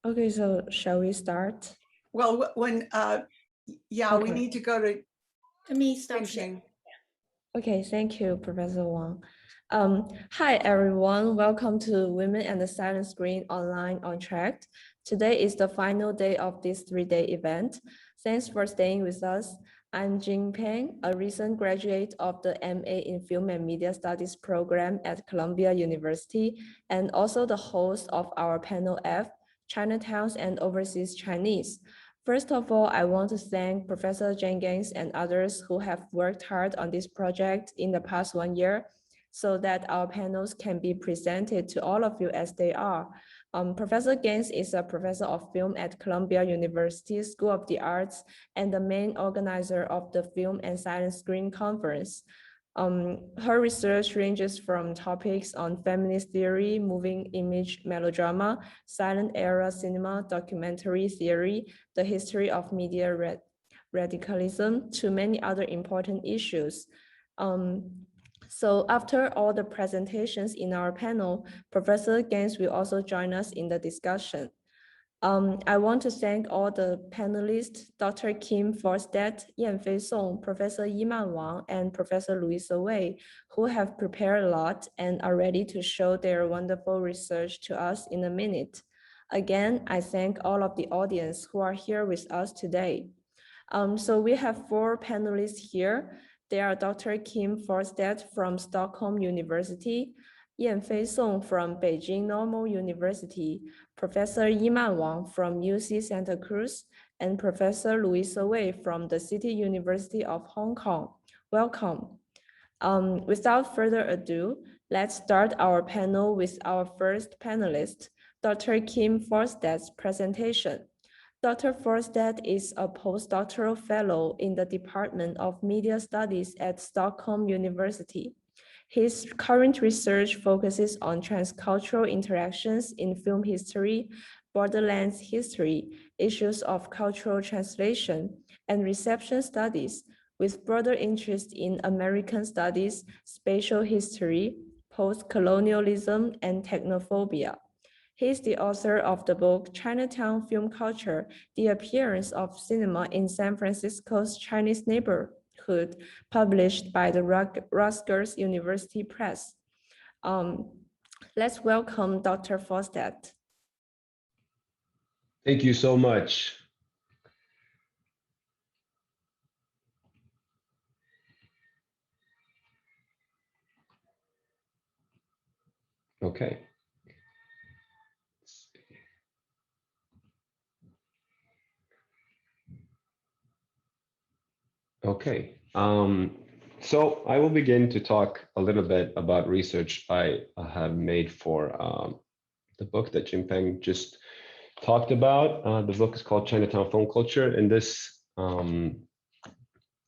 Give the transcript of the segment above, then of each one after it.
Okay, so shall we start? Well, when, yeah, we Okay. need to go to me stop Beijing. Okay, thank you, Professor Wang. Hi, everyone. Welcome to Women and the Silent Screen online Untitled. Today is the final day of this 3-day event. Thanks for staying with us. I'm Jing Peng, a recent graduate of the MA in Film and Media Studies program at Columbia University, and also the host of our panel F, Chinatowns and Overseas Chinese. First of all, I want to thank Professor Jenkins and others who have worked hard on this project in the past 1 year so that our panels can be presented to all of you as they are. Professor Gaines is a professor of film at Columbia University School of the Arts and the main organizer of the Film and Silent Screen Conference. Her research ranges from topics on feminist theory, moving image melodrama, silent era cinema, documentary theory, the history of media radicalism, to many other important issues. So after all the presentations in our panel, Professor Gaines will also join us in the discussion. I want to thank all the panelists, Dr. Kim Fahlstedt, Yan-fei Song, Professor Yiman Wang, and Professor Louisa Wei, who have prepared a lot and are ready to show their wonderful research to us in a minute. Again, I thank all of the audience who are here with us today. So we have 4 panelists here. They are Dr. Kim Fahlstedt from Stockholm University, Yan-fei Song from Beijing Normal University, Professor Yiman Wang from UC Santa Cruz, and Professor Louisa Wei from the City University of Hong Kong. Welcome. Without further ado, let's start our panel with our first panelist, Dr. Kim Fahlstedt's presentation. Dr. Fahlstedt is a postdoctoral fellow in the Department of Media Studies at Stockholm University. His current research focuses on transcultural interactions in film history, borderlands history, issues of cultural translation, and reception studies, with broader interest in American studies, spatial history, post-colonialism, and technophobia. He is the author of the book Chinatown Film Culture, The Appearance of Cinema in San Francisco's Chinese Neighborhood, published by the Rutgers University Press. Let's welcome Dr. Fahlstedt. Thank you so much. Okay. Okay, so I will begin to talk a little bit about research I have made for the book that Jim Peng just talked about. The book is called Chinatown Film Culture. In this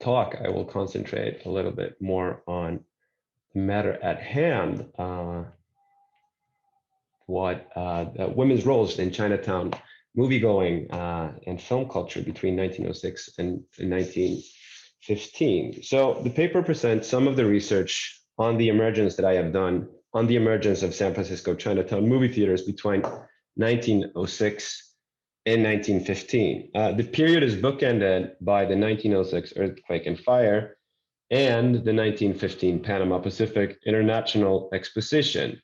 talk, I will concentrate a little bit more on the matter at hand, women's roles in Chinatown moviegoing and film culture between 1906 and 1915. So the paper presents some of the research on the emergence that I have done on the emergence of San Francisco Chinatown movie theaters between 1906 and 1915. The period is bookended by the 1906 earthquake and fire and the 1915 Panama Pacific International Exposition.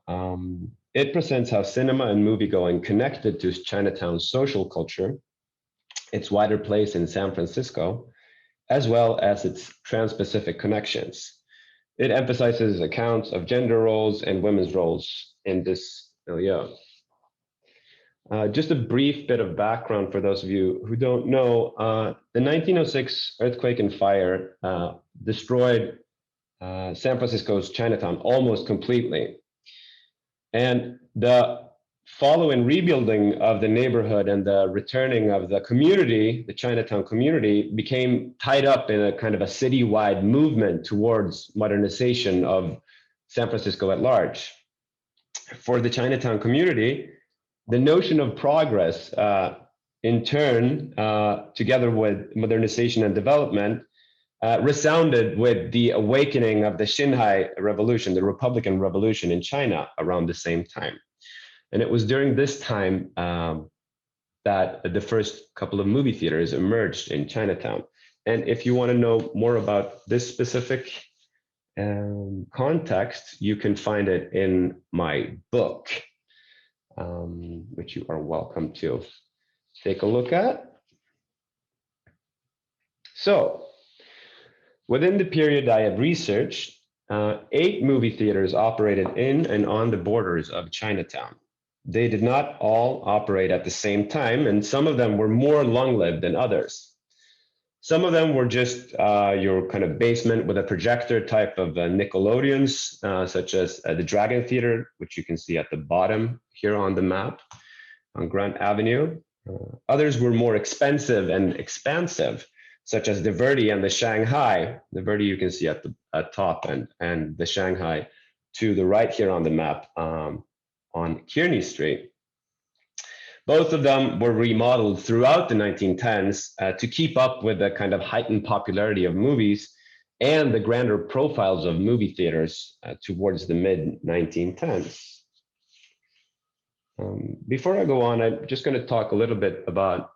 It presents how cinema and moviegoing connected to Chinatown's social culture, its wider place in San Francisco, as well as its trans-Pacific connections. It emphasizes accounts of gender roles and women's roles in this milieu. Just a brief bit of background for those of you who don't know, the 1906 earthquake and fire destroyed San Francisco's Chinatown almost completely. And the following rebuilding of the neighborhood and the returning of the community, the Chinatown community, became tied up in a kind of a citywide movement towards modernization of San Francisco at large. For the Chinatown community, the notion of progress, in turn, together with modernization and development, resounded with the awakening of the Shanghai Revolution, the Republican Revolution in China around the same time. And it was during this time that the first couple of movie theaters emerged in Chinatown. And if you want to know more about this specific context, you can find it in my book, which you are welcome to take a look at. So, within the period I have researched, 8 movie theaters operated in and on the borders of Chinatown. They did not all operate at the same time, and some of them were more long-lived than others. Some of them were just your kind of basement with a projector type of Nickelodeons, such as the Dragon Theater, which you can see at the bottom here on the map on Grant Avenue. Others were more expensive and expansive, such as the Verdi and the Shanghai. The Verdi you can see at the top, and the Shanghai to the right here on the map on Kearney Street. Both of them were remodeled throughout the 1910s to keep up with the kind of heightened popularity of movies and the grander profiles of movie theaters towards the mid-1910s. Before I go on, I'm just going to talk a little bit about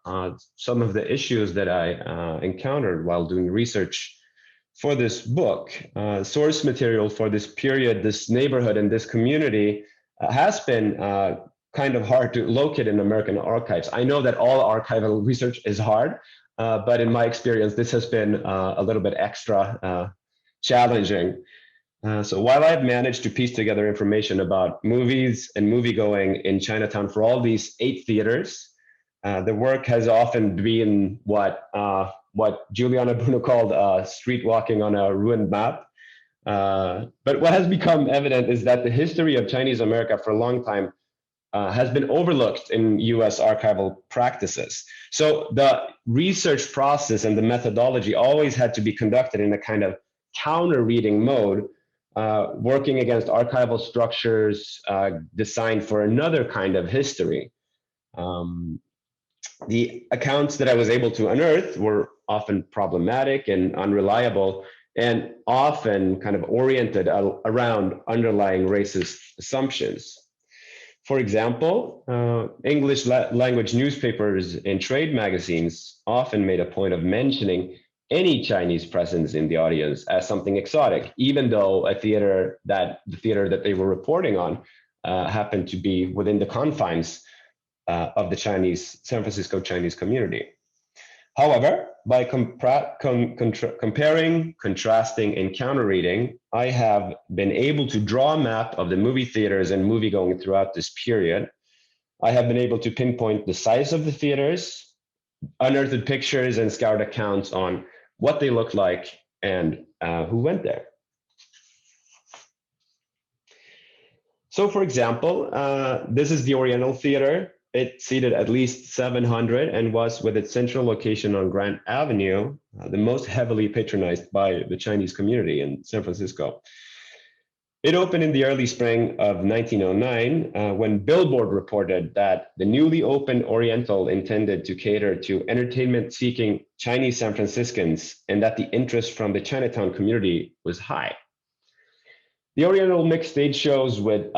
some of the issues that I encountered while doing research for this book. Source material for this period, this neighborhood, and this community has been kind of hard to locate in American archives. I know that all archival research is hard, but in my experience, this has been a little bit extra challenging. So while I've managed to piece together information about movies and moviegoing in Chinatown for all these 8 theaters, the work has often been what Giuliano Bruno called street walking on a ruined map. But what has become evident is that the history of Chinese America for a long time has been overlooked in US archival practices. So the research process and the methodology always had to be conducted in a kind of counter-reading mode, working against archival structures designed for another kind of history. The accounts that I was able to unearth were often problematic and unreliable, and often kind of oriented around underlying racist assumptions. For example, English language newspapers and trade magazines often made a point of mentioning any Chinese presence in the audience as something exotic, even though the theater that they were reporting on happened to be within the confines of the San Francisco Chinese community. However, by comparing, contrasting, and counter-reading, I have been able to draw a map of the movie theaters and moviegoing throughout this period. I have been able to pinpoint the size of the theaters, unearthed pictures, and scoured accounts on what they looked like and who went there. So, for example, this is the Oriental Theater. It seated at least 700 and was, with its central location on Grant Avenue, the most heavily patronized by the Chinese community in San Francisco. It opened in the early spring of 1909 when Billboard reported that the newly opened Oriental intended to cater to entertainment-seeking Chinese San Franciscans and that the interest from the Chinatown community was high. The Oriental mixed stage shows with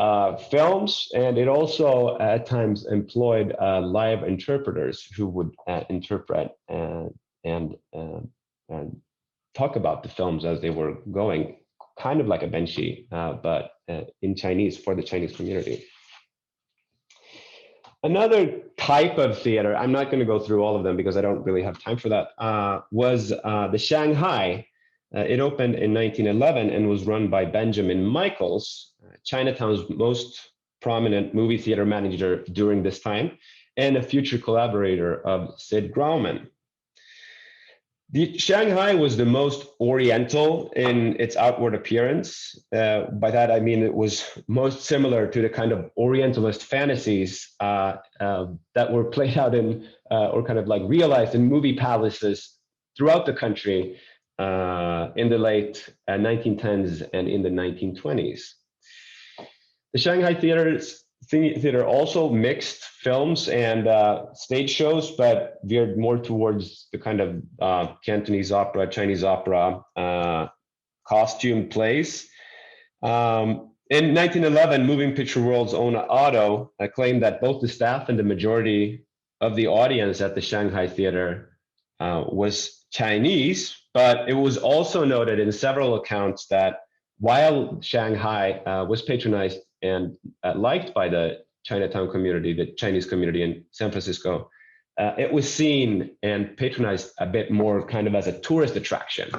films, and it also at times employed live interpreters who would interpret and talk about the films as they were going, kind of like a benshi, but in Chinese for the Chinese community. Another type of theater, I'm not going to go through all of them because I don't really have time for that, was the Shanghai. It opened in 1911 and was run by Benjamin Michaels, Chinatown's most prominent movie theater manager during this time, and a future collaborator of Sid Grauman. The Shanghai was the most Oriental in its outward appearance. By that, I mean it was most similar to the kind of Orientalist fantasies that were played out in, or kind of like realized in movie palaces throughout the country in the late 1910s and in the 1920s. The Shanghai Theater also mixed films and stage shows, but veered more towards the kind of Cantonese opera, Chinese opera, costume plays. In 1911, Moving Picture World's own Otto claimed that both the staff and the majority of the audience at the Shanghai theater was Chinese, but it was also noted in several accounts that while Shanghai was patronized and liked by the Chinatown community, the Chinese community in San Francisco, it was seen and patronized a bit more kind of as a tourist attraction.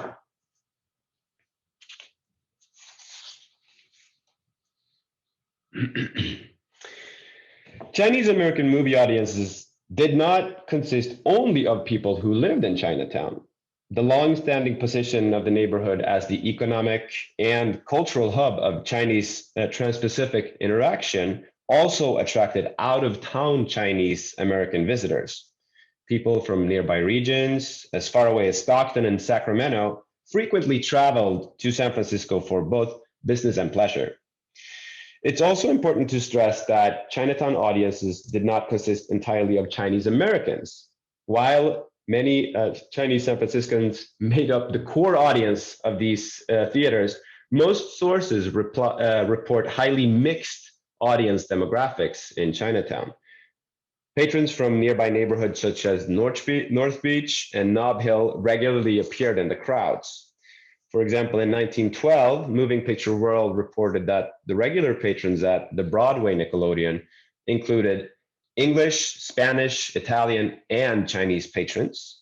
Chinese American movie audiences did not consist only of people who lived in Chinatown. The long-standing position of the neighborhood as the economic and cultural hub of Chinese trans-Pacific interaction also attracted out-of-town Chinese American visitors. People from nearby regions, as far away as Stockton and Sacramento, frequently traveled to San Francisco for both business and pleasure. It's also important to stress that Chinatown audiences did not consist entirely of Chinese Americans. While many Chinese San Franciscans made up the core audience of these theaters, most sources report highly mixed audience demographics in Chinatown. Patrons from nearby neighborhoods such as North Beach and Nob Hill regularly appeared in the crowds. For example, in 1912, Moving Picture World reported that the regular patrons at the Broadway Nickelodeon included English, Spanish, Italian, and Chinese patrons.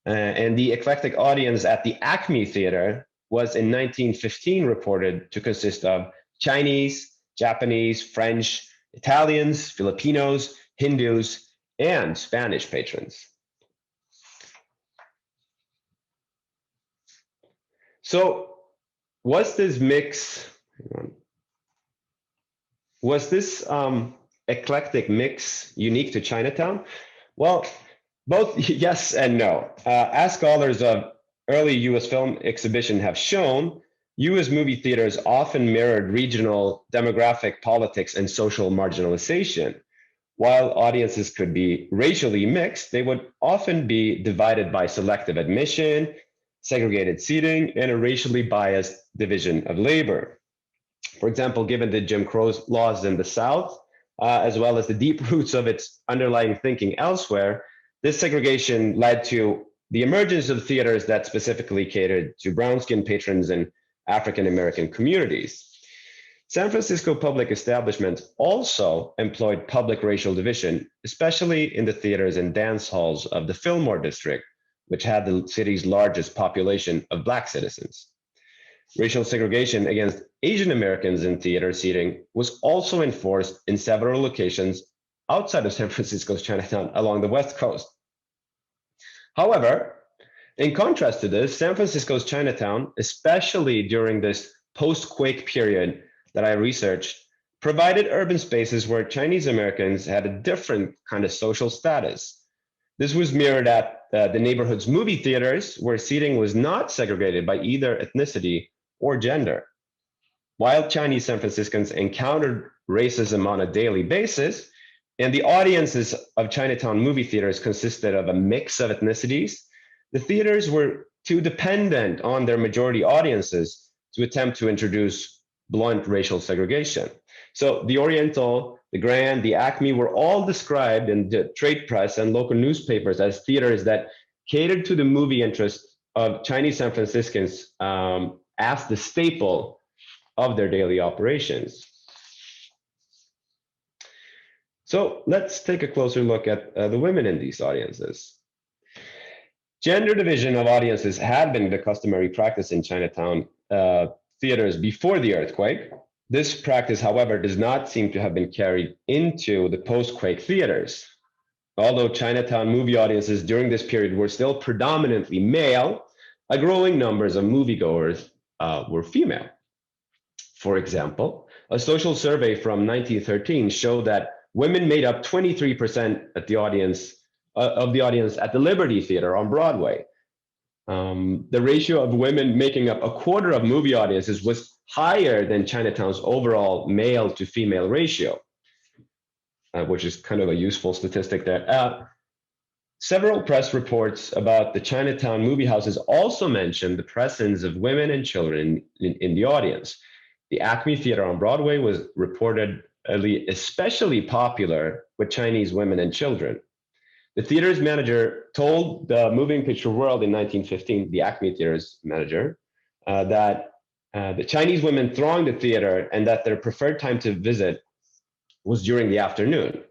And the eclectic audience at the Acme Theater was in 1915 reported to consist of Chinese, Japanese, French, Italians, Filipinos, Hindus, and Spanish patrons. So was this mix, was this eclectic mix unique to Chinatown? Well, both yes and no. As scholars of early US film exhibition have shown, US movie theaters often mirrored regional demographic politics and social marginalization. While audiences could be racially mixed, they would often be divided by selective admission, segregated seating, and a racially biased division of labor. For example, given the Jim Crow laws in the South, as well as the deep roots of its underlying thinking elsewhere, this segregation led to the emergence of theaters that specifically catered to brown-skinned patrons and African-American communities. San Francisco public establishments also employed public racial division, especially in the theaters and dance halls of the Fillmore district, which had the city's largest population of Black citizens. Racial segregation against Asian Americans in theater seating was also enforced in several locations outside of San Francisco's Chinatown along the West Coast. However, in contrast to this, San Francisco's Chinatown, especially during this post-quake period that I researched, provided urban spaces where Chinese Americans had a different kind of social status. This was mirrored at the neighborhood's movie theaters, where seating was not segregated by either ethnicity or gender. While Chinese San Franciscans encountered racism on a daily basis, and the audiences of Chinatown movie theaters consisted of a mix of ethnicities, the theaters were too dependent on their majority audiences to attempt to introduce blunt racial segregation. So the Oriental, the Grand, the Acme were all described in the trade press and local newspapers as theaters that catered to the movie interests of Chinese San Franciscans as the staple of their daily operations. So let's take a closer look at the women in these audiences. Gender division of audiences had been the customary practice in Chinatown theaters before the earthquake. This practice, however, does not seem to have been carried into the post-quake theaters. Although Chinatown movie audiences during this period were still predominantly male, a growing numbers of moviegoers were female. For example, a social survey from 1913 showed that women made up 23% of the audience at the Liberty Theater on Broadway. The ratio of women making up a quarter of movie audiences was higher than Chinatown's overall male to female ratio, which is kind of a useful statistic there. Several press reports about the Chinatown movie houses also mentioned the presence of women and children in the audience. The Acme Theater on Broadway was reportedly especially popular with Chinese women and children. The theater's manager told the Moving Picture World in 1915, the Acme Theater's manager, that the Chinese women thronged the theater and that their preferred time to visit was during the afternoon.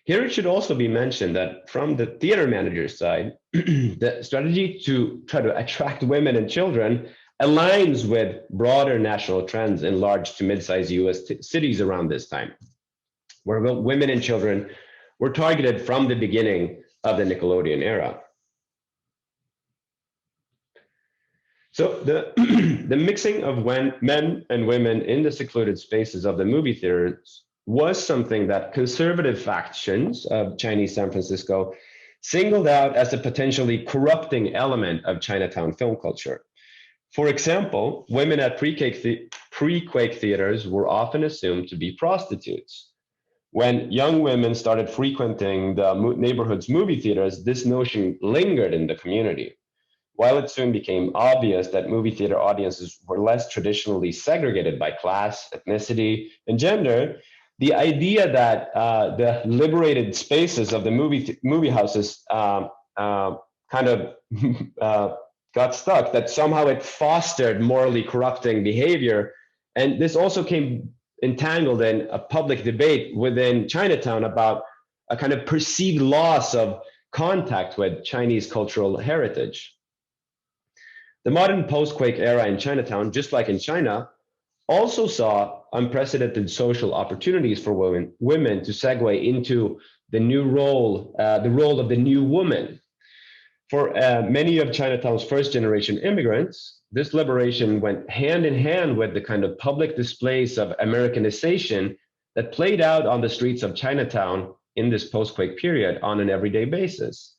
Here it should also be mentioned that from the theater manager's side, the strategy to try to attract women and children aligns with broader national trends in large to mid-sized US cities around this time, where women and children were targeted from the beginning of the Nickelodeon era. So the mixing of men and women in the secluded spaces of the movie theaters was something that conservative factions of Chinese San Francisco singled out as a potentially corrupting element of Chinatown film culture. For example, women at pre-Quake theaters were often assumed to be prostitutes. When young women started frequenting the neighborhood's movie theaters, this notion lingered in the community. While it soon became obvious that movie theater audiences were less traditionally segregated by class, ethnicity, and gender, the idea that the liberated spaces of the movie houses kind of got stuck, that somehow it fostered morally corrupting behavior. And this also came entangled in a public debate within Chinatown about a kind of perceived loss of contact with Chinese cultural heritage. The modern post-Quake era in Chinatown, just like in China, also saw unprecedented social opportunities for women to segue into the new role, the role of the new woman. For many of Chinatown's first-generation immigrants, this liberation went hand in hand with the kind of public displays of Americanization that played out on the streets of Chinatown in this post-Quake period on an everyday basis.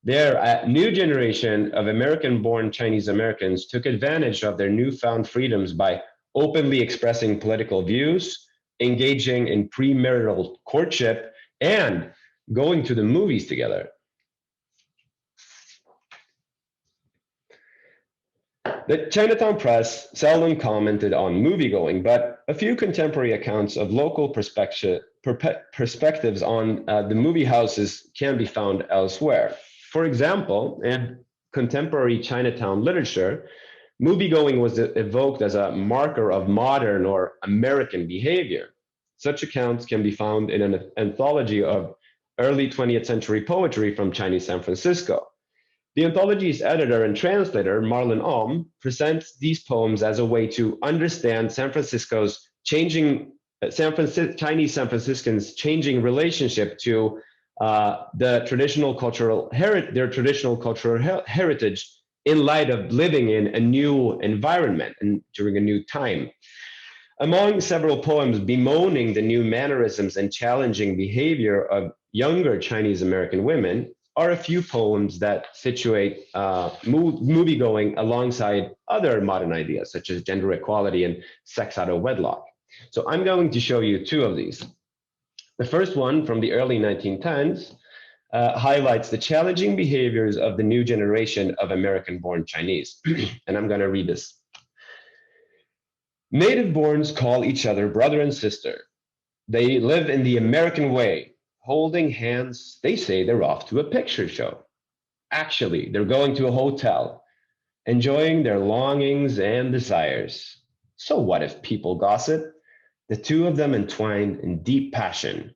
There, a new generation of American-born Chinese Americans took advantage of their newfound freedoms by openly expressing political views, engaging in premarital courtship, and going to the movies together. The Chinatown press seldom commented on moviegoing, but a few contemporary accounts of local perspectives on the movie houses can be found elsewhere. For example, in contemporary Chinatown literature, moviegoing was evoked as a marker of modern or American behavior. Such accounts can be found in an anthology of early 20th century poetry from Chinese San Francisco. The anthology's editor and translator, Marlon Ohm, presents these poems as a way to understand Chinese San Franciscans' changing relationship to their traditional cultural heritage in light of living in a new environment and during a new time. Among several poems bemoaning the new mannerisms and challenging behavior of younger Chinese American women are a few poems that situate moviegoing alongside other modern ideas, such as gender equality and sex out of wedlock. So I'm going to show you two of these. The first one, from the early 1910s, highlights the challenging behaviors of the new generation of American-born Chinese. And I'm going to read this. Native-borns call each other brother and sister. They live in the American way. Holding hands, they say they're off to a picture show. Actually, they're going to a hotel, enjoying their longings and desires. So what if people gossip? The two of them entwined in deep passion.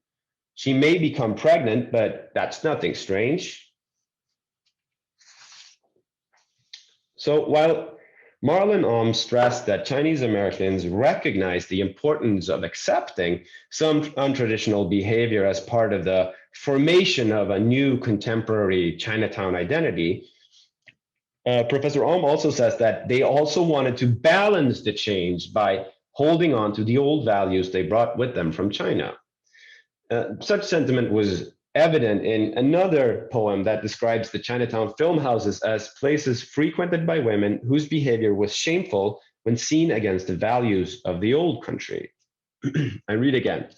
She may become pregnant, but that's nothing strange. So while Marlon Ohm stressed that Chinese Americans recognize the importance of accepting some untraditional behavior as part of the formation of a new contemporary Chinatown identity, Professor Ohm also says that they also wanted to balance the change by holding on to the old values they brought with them from China. Such sentiment was evident in another poem that describes the Chinatown film houses as places frequented by women whose behavior was shameful when seen against the values of the old country. I read again.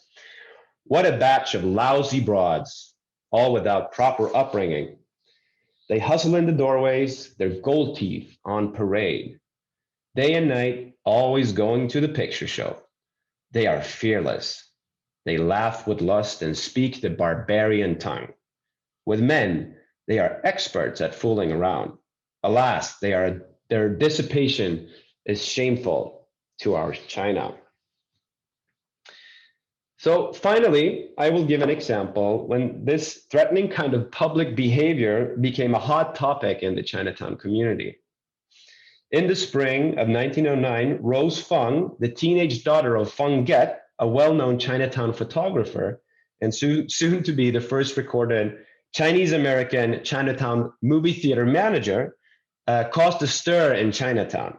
What a batch of lousy broads, all without proper upbringing. They hustle in the doorways, their gold teeth on parade. day and night, always going to the picture show. They are fearless. They laugh with lust and speak the barbarian tongue. With men, they are experts at fooling around. Alas, their dissipation is shameful to our China. So finally, I will give an example when this threatening kind of public behavior became a hot topic in the Chinatown community. In the spring of 1909, Rose Feng, the teenage daughter of Feng Get, a well-known Chinatown photographer, and soon to be the first recorded Chinese-American Chinatown movie theater manager, caused a stir in Chinatown.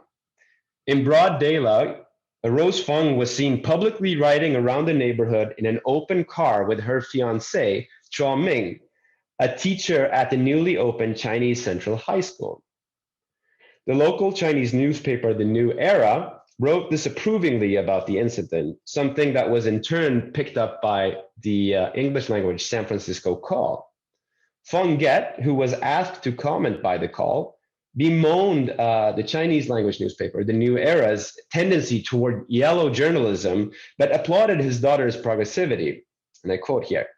In broad daylight, Rose Feng was seen publicly riding around the neighborhood in an open car with her fiancé, Chua Ming, a teacher at the newly opened Chinese Central High School. The local Chinese newspaper, The New Era, wrote disapprovingly about the incident, something that was in turn picked up by the English language San Francisco Call. Feng Get, who was asked to comment by the Call, bemoaned the Chinese language newspaper, The New Era's tendency toward yellow journalism, but applauded his daughter's progressivity. And I quote here,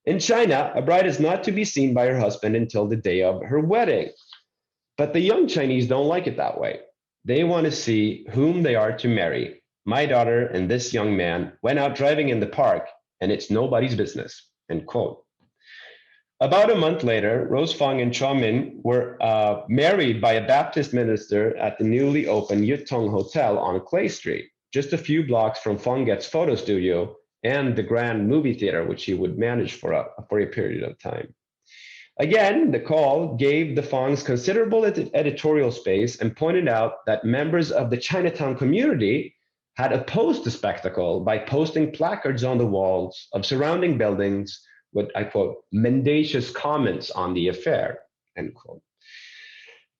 "In China, a bride is not to be seen by her husband until the day of her wedding. But the young Chinese don't like it that way. They want to see whom they are to marry. My daughter and this young man went out driving in the park, and it's nobody's business," end quote. About a month later, Rose Feng and Chua Min were married by a Baptist minister at the newly opened Yutong Hotel on Clay Street, just a few blocks from Feng Get's photo studio and the Grand Movie Theater, which he would manage for a period of time. Again, the Call gave the Fengs considerable editorial space and pointed out that members of the Chinatown community had opposed the spectacle by posting placards on the walls of surrounding buildings with, I quote, "mendacious comments on the affair," end quote.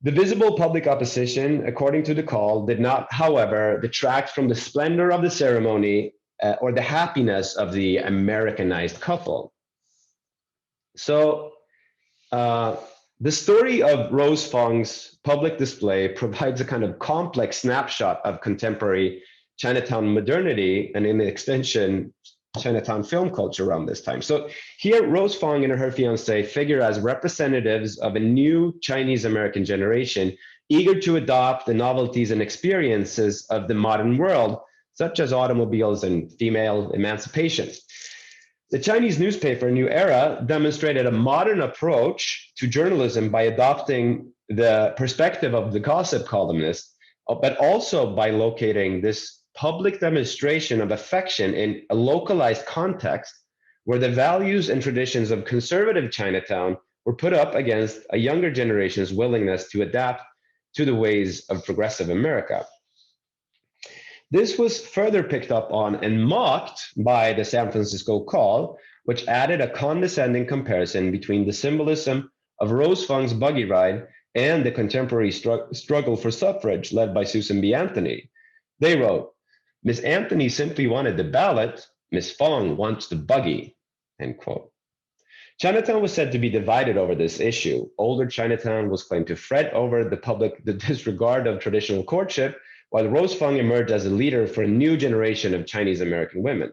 The visible public opposition, according to the Call, did not, however, detract from the splendor of the ceremony or the happiness of the Americanized couple. So, the story of Rose Feng's public display provides a kind of complex snapshot of contemporary Chinatown modernity and, in the extension, Chinatown film culture around this time. So here, Rose Feng and her fiancé figure as representatives of a new Chinese-American generation eager to adopt the novelties and experiences of the modern world, such as automobiles and female emancipation. The Chinese newspaper, New Era, demonstrated a modern approach to journalism by adopting the perspective of the gossip columnist, but also by locating this public demonstration of affection in a localized context where the values and traditions of conservative Chinatown were put up against a younger generation's willingness to adapt to the ways of progressive America. This was further picked up on and mocked by the San Francisco Call, which added a condescending comparison between the symbolism of Rose Feng's buggy ride and the contemporary struggle for suffrage led by Susan B. Anthony. They wrote, "Miss Anthony simply wanted the ballot, Miss Feng wants the buggy," end quote. Chinatown was said to be divided over this issue. Older Chinatown was claimed to fret over the disregard of traditional courtship, while Rose Feng emerged as a leader for a new generation of Chinese American women.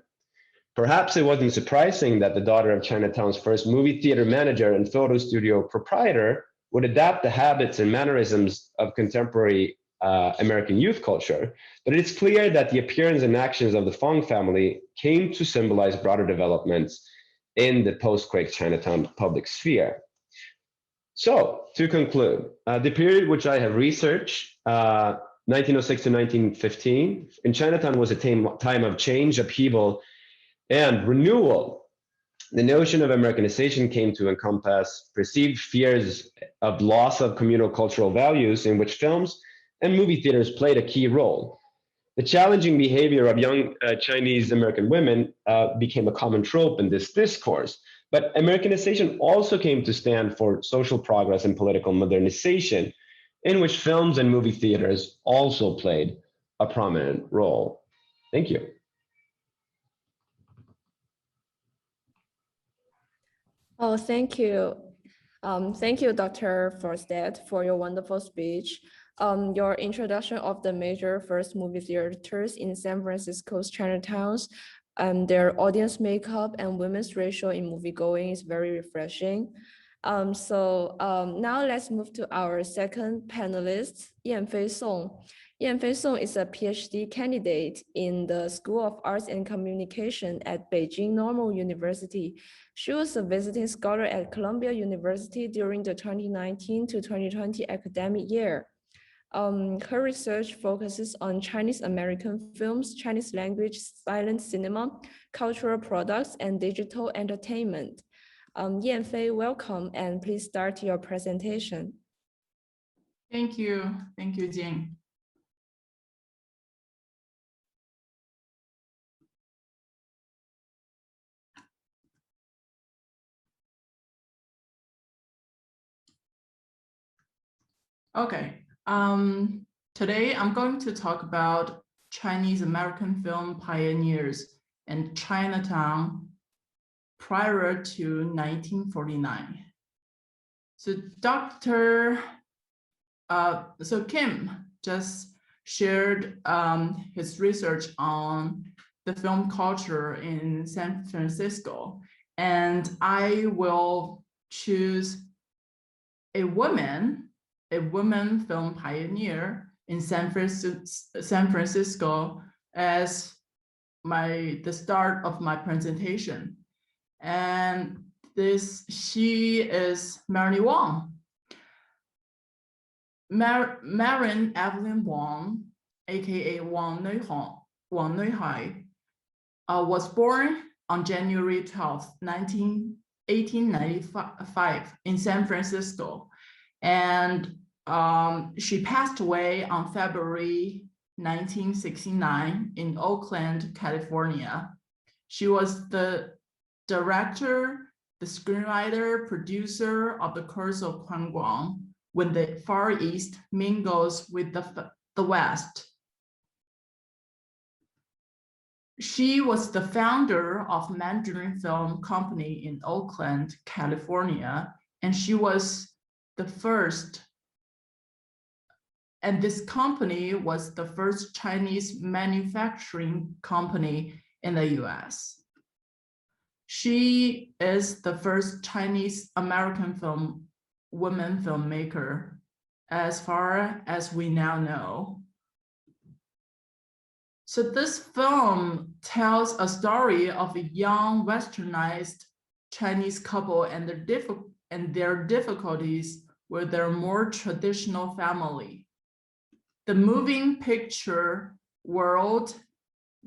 Perhaps it wasn't surprising that the daughter of Chinatown's first movie theater manager and photo studio proprietor would adapt the habits and mannerisms of contemporary American youth culture, but it's clear that the appearance and actions of the Feng family came to symbolize broader developments in the post-quake Chinatown public sphere. So, to conclude, the period which I have researched, 1906 to 1915, in Chinatown was a time of change, upheaval, and renewal. The notion of Americanization came to encompass perceived fears of loss of communal cultural values in which films and movie theaters played a key role. The challenging behavior of young Chinese American women became a common trope in this discourse, but Americanization also came to stand for social progress and political modernization, in which films and movie theaters also played a prominent role. Thank you. Oh, thank you. Thank you, Dr. Fahlstedt, for your wonderful speech. Your introduction of the major first movie theaters in San Francisco's Chinatowns, their audience makeup and women's ratio in moviegoing is very refreshing. Now let's move to our second panelist, Yan-fei Song. Yan-fei Song is a PhD candidate in the School of Arts and Communication at Beijing Normal University. She was a visiting scholar at Columbia University during the 2019 to 2020 academic year. Her research focuses on Chinese American films, Chinese language silent cinema, cultural products, and digital entertainment. Yan-fei, welcome, and please start your presentation. Thank you, Jing. Okay, today I'm going to talk about Chinese American film pioneers in Chinatown prior to 1949. So Kim just shared his research on the film culture in San Francisco, and I will choose a woman film pioneer in San Francisco as the start of my presentation. And she is Marilyn Wang. Marilyn Evelyn Wang, aka Wang Nuihai, was born on January 12, 1895 in San Francisco. And she passed away on February 1969 in Oakland, California. She was the director, the screenwriter, producer of the Curse of Guangwang, when the Far East mingles with the West. She was the founder of Mandarin Film Company in Oakland, California, and she was the first, and this company was the first Chinese manufacturing company in the US. She is the first Chinese American woman filmmaker, as far as we now know. So this film tells a story of a young westernized Chinese couple and their difficulties with their more traditional family. The Moving Picture World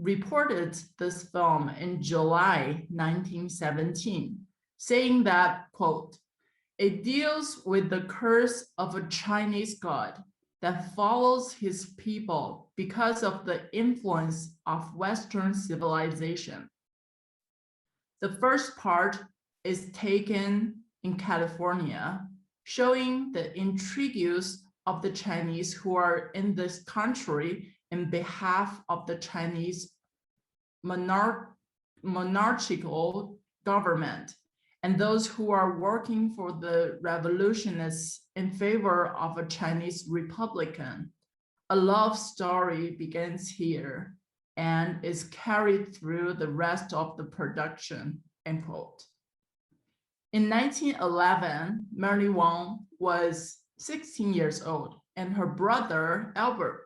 reported this film in July 1917, saying that, quote, "It deals with the curse of a Chinese god that follows his people because of the influence of Western civilization." The first part is taken in California, showing the intrigues of the Chinese who are in this country in behalf of the Chinese monarchical government, and those who are working for the revolutionists in favor of a Chinese republican. A love story begins here and is carried through the rest of the production, end quote. In 1911, Marilyn Wang was 16 years old, and her brother, Albert,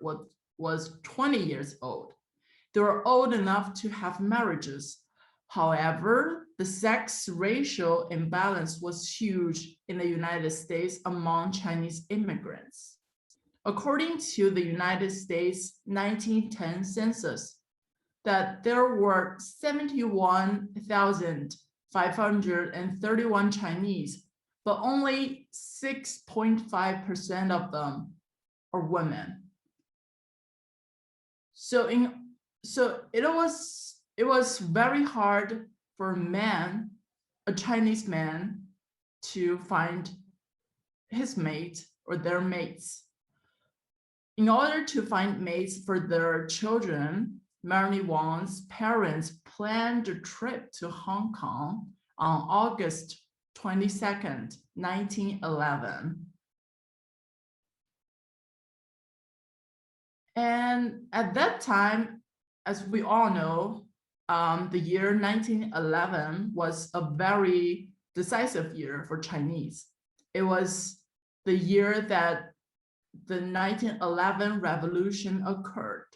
was 20 years old. They were old enough to have marriages. However, the sex ratio imbalance was huge in the United States among Chinese immigrants. According to the United States 1910 census, that there were 71,531 Chinese, but only 6.5% of them are women. So it was very hard for a Chinese man, to find his mate or their mates. In order to find mates for their children, Marilyn Wang's parents planned a trip to Hong Kong on August 22nd, 1911. And at that time, as we all know, the year 1911 was a very decisive year for Chinese. It was the year that the 1911 revolution occurred.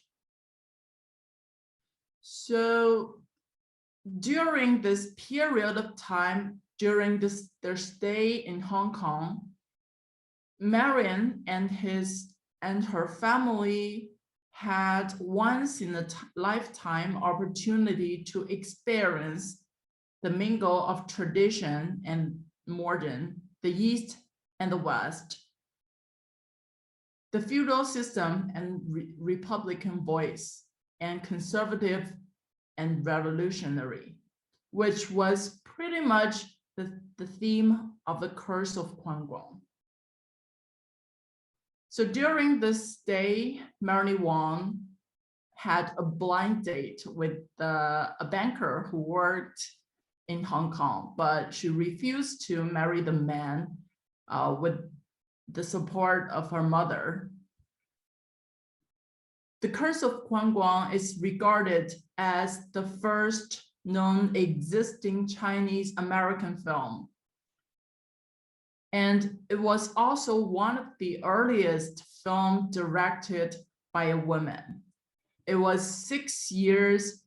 So during this period of time, during their stay in Hong Kong, Marian and her family had once in a lifetime opportunity to experience the mingle of tradition and modern, the East and the West, the feudal system and Republican voice, and conservative and revolutionary, which was pretty much the theme of the Curse of Guangwang. So during this day, Marilyn Wang had a blind date with a banker who worked in Hong Kong, but she refused to marry the man with the support of her mother. The Curse of Guangwang is regarded as the first known existing Chinese American film. And it was also one of the earliest films directed by a woman. It was 6 years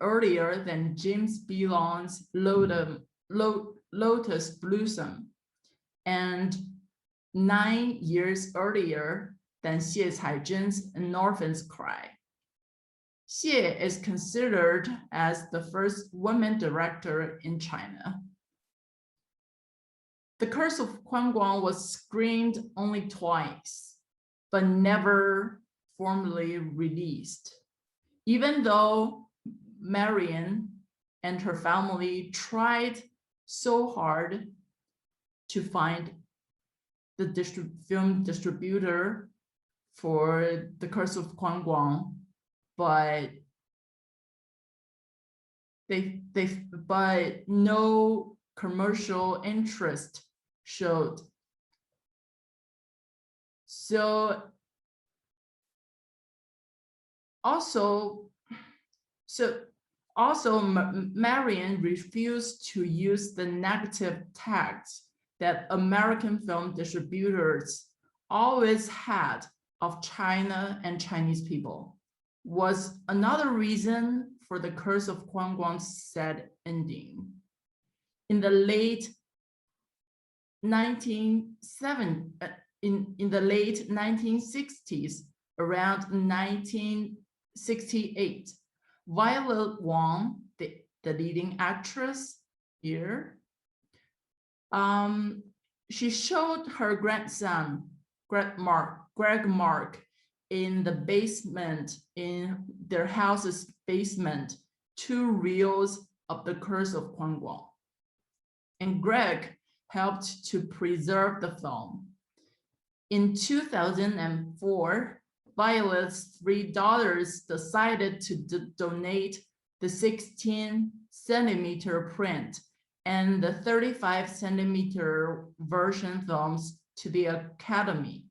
earlier than James Billon's Lotus Blossom, and 9 years earlier than Xie Caizhen's An Orphan's Cry. Xie is considered as the first woman director in China. The Curse of Guangwang was screened only twice, but never formally released. Even though Marian and her family tried so hard to find the film distributor for The Curse of Guangwang, but no commercial interest showed. So also Marian refused to use the negative tags that American film distributors always had of China and Chinese people, was another reason for the Curse of Guangwang's sad ending. In the late 1960s, around 1968, Violet Wang, the leading actress here, she showed her grandson, Greg Mark, in the basement, in their house's basement, 2 reels of The Curse of Guangwang. And Greg helped to preserve the film. In 2004, Violet's 3 daughters decided to donate the 16-centimeter print and the 35-centimeter version films to the Academy.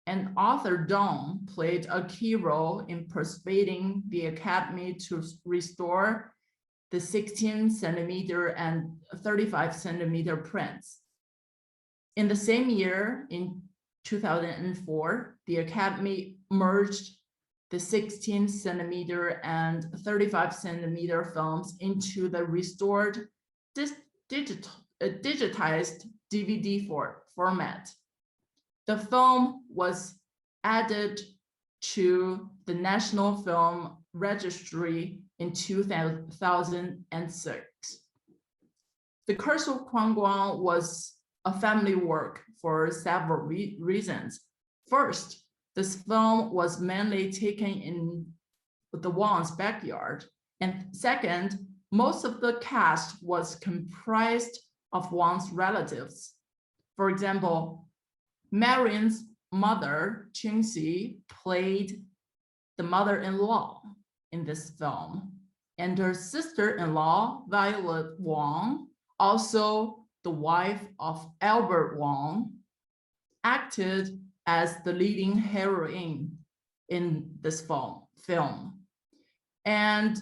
And Arthur Dong played a key role in persuading the Academy to restore the 16-centimeter and 35-centimeter prints. In the same year, in 2004, the Academy merged the 16-centimeter and 35-centimeter films into the restored digitized DVD format. The film was added to the National Film Registry in 2006. The Curse of Guangwang was a family work for several reasons. First, this film was mainly taken in the Wang's backyard. And second, most of the cast was comprised of Wang's relatives. For example, Marian's mother, Qingxi, played the mother-in-law in this film, and her sister-in-law, Violet Wang, also the wife of Albert Wang, acted as the leading heroine in this film. And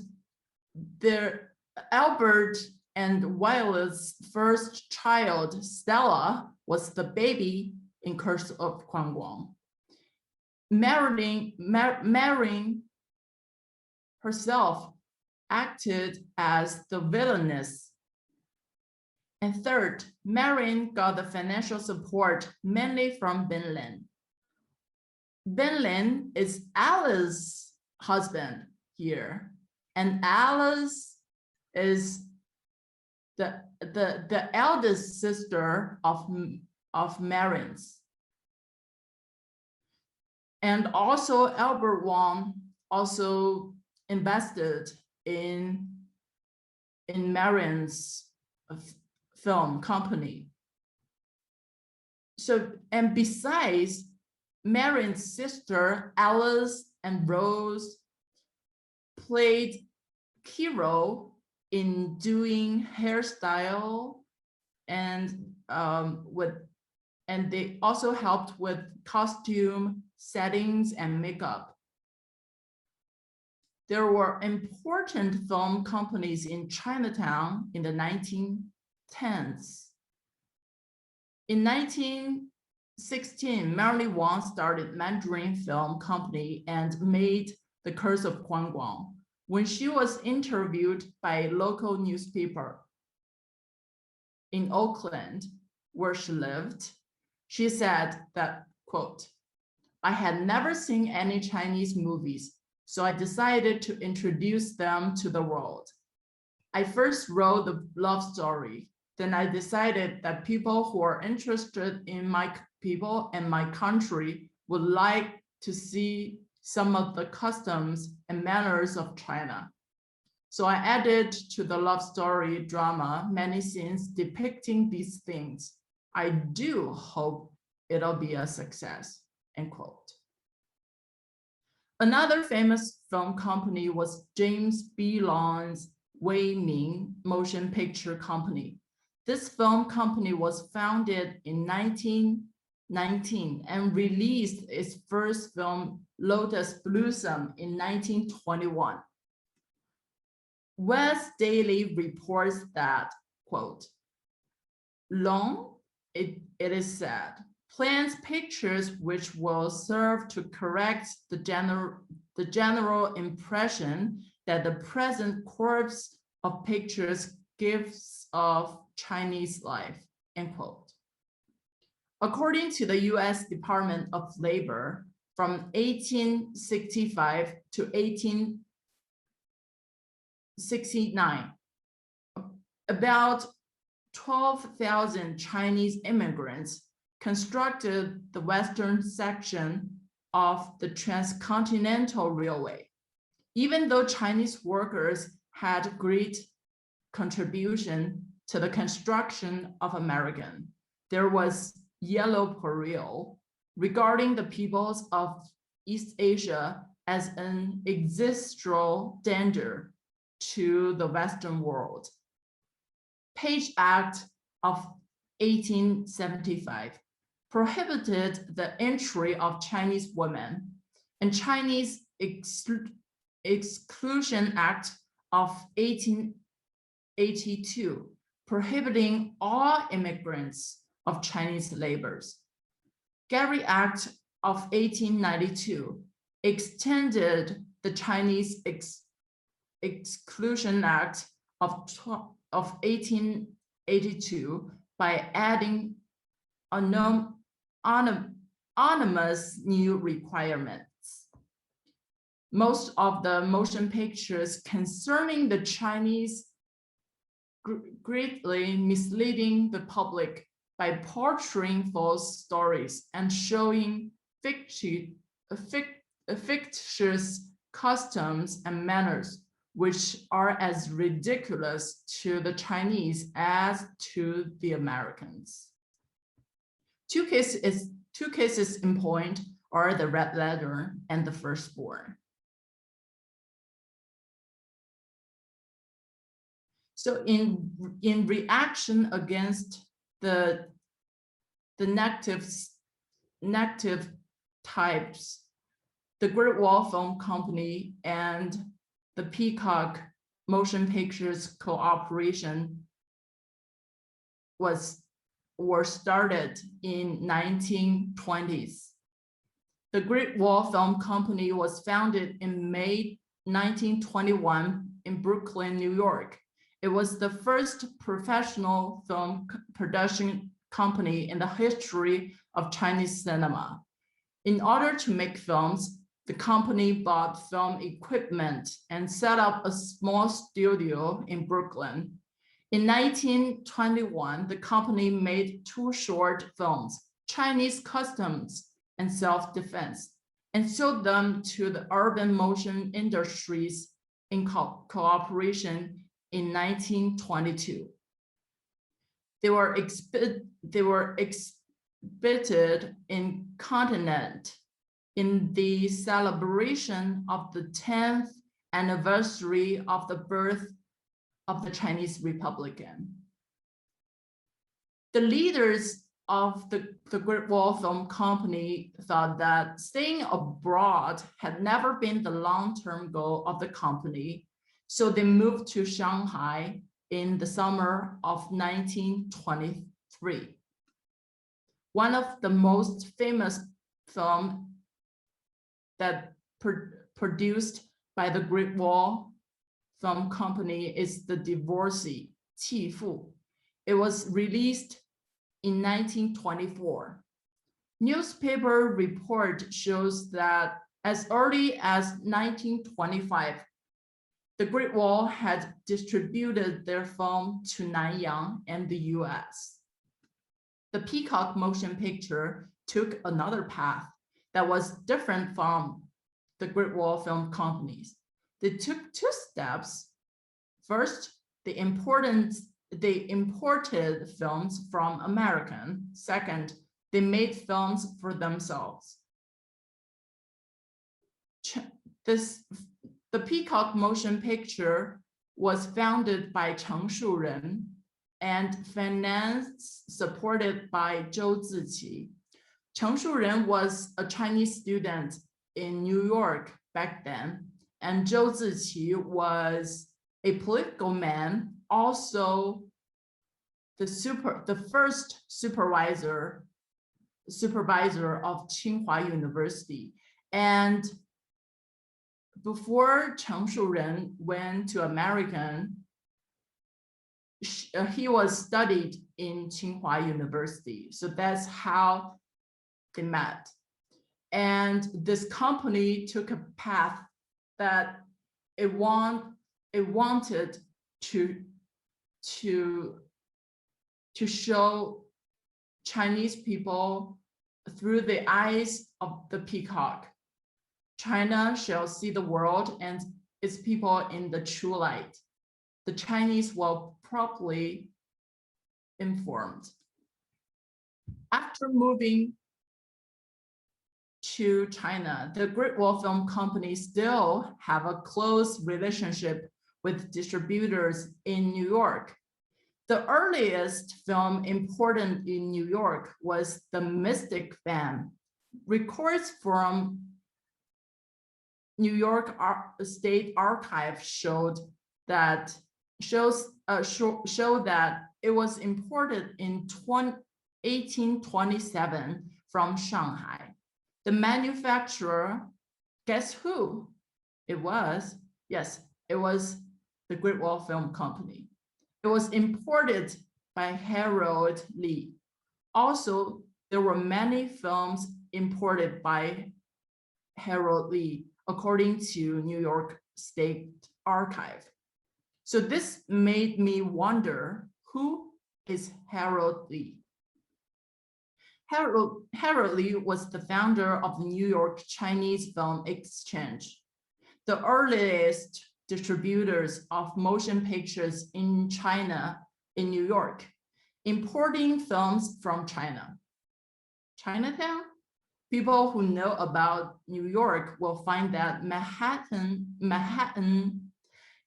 Albert and Violet's first child, Stella, was the baby in Curse of Guangwang. Marrying herself acted as the villainess. And third, Marion got the financial support mainly from Ben Lin. Ben Lin is Alice's husband here, and Alice is the eldest sister of Marion's. And also Albert Wang also invested in Marion's film company. So, and besides, Marion's sister Alice and Rose played key role in doing hairstyle and they also helped with costume settings and makeup. There were important film companies in Chinatown in the 1910s. In 1916, Marilyn Wang started Mandarin Film Company and made The Curse of Guangwang. When she was interviewed by a local newspaper in Oakland, where she lived, she said that, quote, "I had never seen any Chinese movies, so I decided to introduce them to the world. I first wrote the love story. Then I decided that people who are interested in my people and my country would like to see some of the customs and manners of China. So I added to the love story drama many scenes depicting these things. I do hope it'll be a success," end quote. Another famous film company was James B. Long's Wei Ming Motion Picture Company. This film company was founded in 1919 and released its first film, Lotus Blossom, in 1921. West Daily reports that, quote, "Long, it is said, plans pictures which will serve to correct the general impression that the present course of pictures gives of Chinese life," end quote. According to the US Department of Labor, from 1865 to 1869, about 12,000 Chinese immigrants constructed the western section of the Transcontinental Railway. Even though Chinese workers had great contribution to the construction of America, there was yellow peril regarding the peoples of East Asia as an existential danger to the Western world. Page Act of 1875 prohibited the entry of Chinese women, and Chinese Exclusion Act of 1882 prohibiting all immigrants of Chinese laborers. Gary Act of 1892 extended the Chinese Exclusion Act of 1882 by adding anonymous new requirements. Most of the motion pictures concerning the Chinese greatly misleading the public by portraying false stories and showing fictitious customs and manners, which are as ridiculous to the Chinese as to the Americans. Two cases in point are the Red Letter and the Firstborn. So in reaction against the negative types the Great Wall Film Company and the Peacock Motion Pictures cooperation were started in 1920s. The Great Wall Film Company was founded in May 1921 in Brooklyn, New York. It was the first professional film production company in the history of Chinese cinema. In order to make films, the company bought film equipment and set up a small studio in Brooklyn. In 1921, the company made 2 short films, Chinese Customs and Self-Defense, and sold them to the urban motion industries in cooperation in 1922. They were exhibited in continent in the celebration of the 10th anniversary of the birth of the Chinese Republic. The leaders of the Great Wall Film Company thought that staying abroad had never been the long-term goal of the company, so they moved to Shanghai in the summer of 1923. One of the most famous films that produced by the Great Wall Film Company is The Divorcee, 继父. It was released in 1924. Newspaper report shows that as early as 1925, the Great Wall had distributed their film to Nanyang and the US. The Peacock Motion Picture took another path that was different from the Great Wall Film Companies. They took 2 steps. First, they imported films from America. Second, they made films for themselves. The Peacock Motion Picture was founded by Cheng Shuren and financed supported by Zhou Ziqi. Cheng Shuren was a Chinese student in New York back then, and Zhou Ziqi was a political man, also the first supervisor of Tsinghua University. And before Cheng Shuren went to America, he was studied in Tsinghua University. So that's how they met. And this company took a path that it wanted to show Chinese people through the eyes of the peacock. China shall see the world and its people in the true light. The Chinese were properly informed. After moving to China, the Great Wall Film Company still have a close relationship with distributors in New York. The earliest film imported in New York was The Mystic Van. Records from New York State Archive show that it was imported in 1827 from Shanghai. The manufacturer, guess who? It was, yes, it was the Great Wall Film Company. It was imported by Harold Lee. Also, there were many films imported by Harold Lee, according to New York State Archive. So this made me wonder, who is Harold Lee? Harold Lee was the founder of the New York Chinese Film Exchange, the earliest distributors of motion pictures in China, in New York, importing films from China. Chinatown? People who know about New York will find that Manhattan,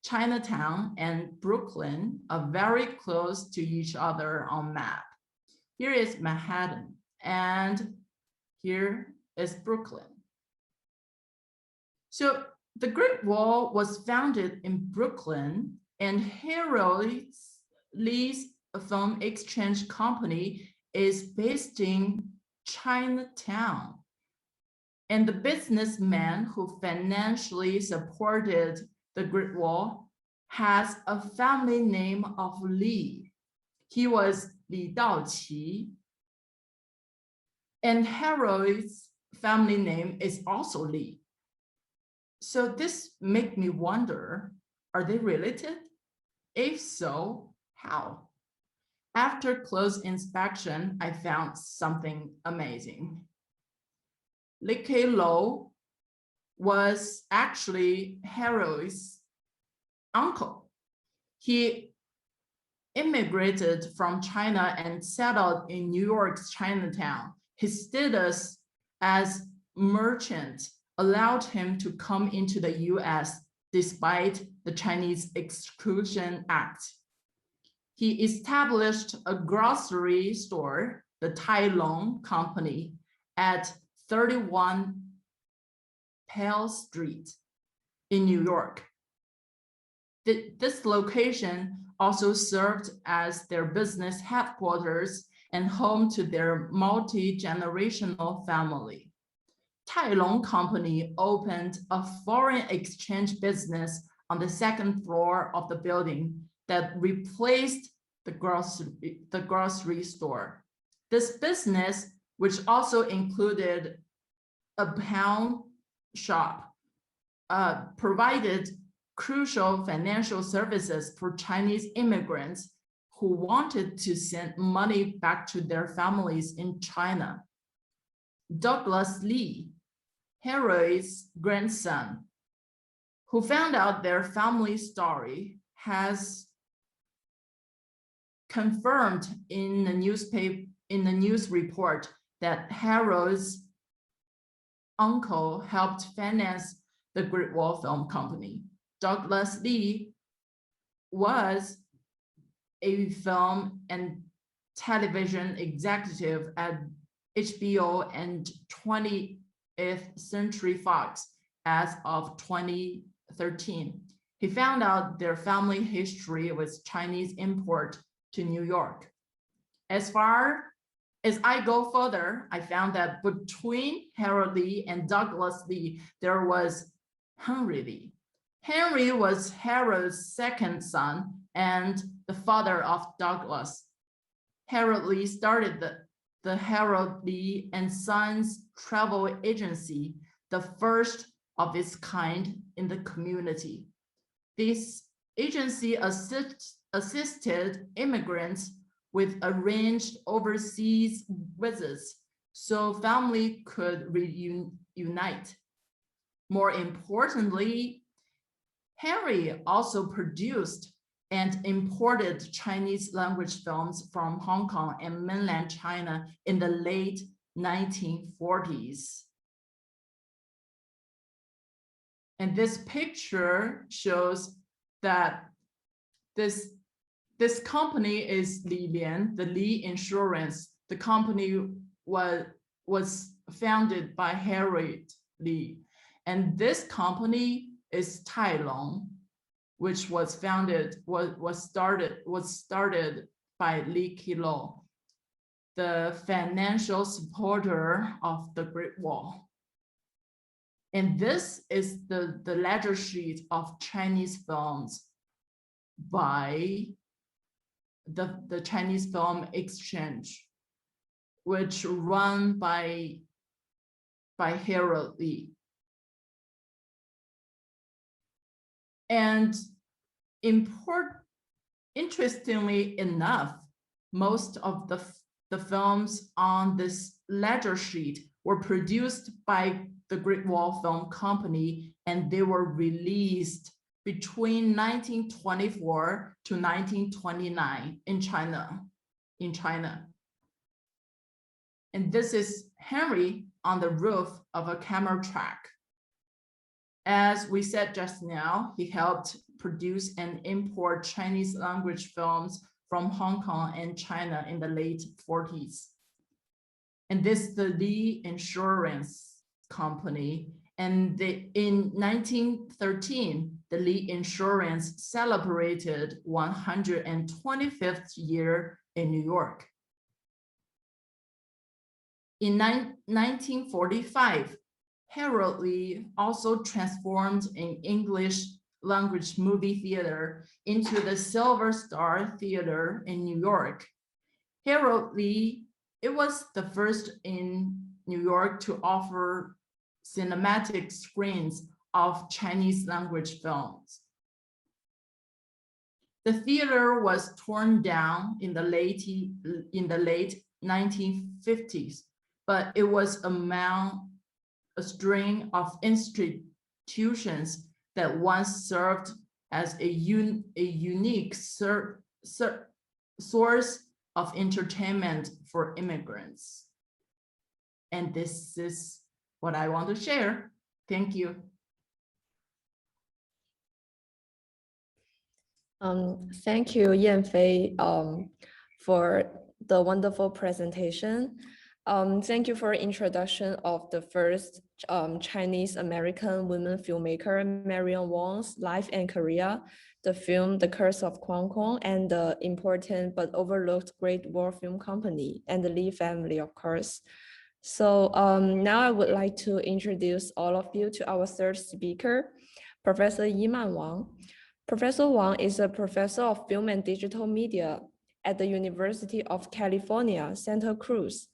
Chinatown, and Brooklyn are very close to each other on map. Here is Manhattan, and here is Brooklyn. So the Great Wall was founded in Brooklyn, and Fifi Lee's film exchange company is based in Chinatown. And the businessman who financially supported the Great Wall has a family name of Lee. He was Li Daoqi. And Harold's family name is also Lee. So this makes me wonder, are they related? If so, how? After close inspection, I found something amazing. Li Lo was actually Harold's uncle. He immigrated from China and settled in New York's Chinatown. His status as merchant allowed him to come into the US despite the Chinese Exclusion Act. He established a grocery store, the Tai Long Company, at 31 Pell Street in New York. This location also served as their business headquarters and home to their multi-generational family. Tai Long Company opened a foreign exchange business on the second floor of the building that replaced the grocery store. This business, which also included a pawn shop, provided crucial financial services for Chinese immigrants who wanted to send money back to their families in China. Douglas Lee, Harold's grandson, who found out their family story, has confirmed in the news report that Harold's uncle helped finance the Great Wall Film Company. Douglas Lee was a film and television executive at HBO and 20th Century Fox as of 2013. He found out their family history with Chinese import to New York. As far as I go further, I found that between Harold Lee and Douglas Lee, there was Henry Lee. Henry was Harold's second son and the father of Douglas. Harold Lee started the Harold Lee and Sons travel agency, the first of its kind in the community. This agency assisted immigrants with arranged overseas visits so family could reunite. More importantly, Henry also produced and imported Chinese language films from Hong Kong and mainland China in the late 1940s. And this picture shows that this company is Li Lian, the Li Insurance. The company was founded by Harold Lee. And this company is Tai Long, which was started by Li Lo, the financial supporter of the Great Wall. And this is the ledger sheet of Chinese films by the Chinese Film Exchange, which run by Harold Lee. And interestingly enough, most of the films on this ledger sheet were produced by the Great Wall Film Company, and they were released between 1924 to 1929 in China. And this is Henry on the roof of a camel truck. As we said just now, he helped produce and import Chinese language films from Hong Kong and China in the late 40s. And this is the Li Insurance Company, And in 1913, the Lee Insurance celebrated 125th year in New York. In 1945, Harold Lee also transformed an English language movie theater into the Silver Star Theater in New York. Harold Lee, it was the first in New York to offer cinematic screens of Chinese language films. The theater was torn down in the late 1950s, but it was among a string of institutions that once served as a unique source of entertainment for immigrants. And this is what I want to share. Thank you. Thank you, Yan-fei, for the wonderful presentation. Thank you for introduction of the first Chinese-American women filmmaker, Marion Wang's life and career, the film The Curse of Guangwang, and the important but overlooked Great War Film Company, and the Lee family, of course. So now I would like to introduce all of you to our third speaker, Professor Yiman Wang. Professor Wang is a professor of film and digital media at the University of California, Santa Cruz.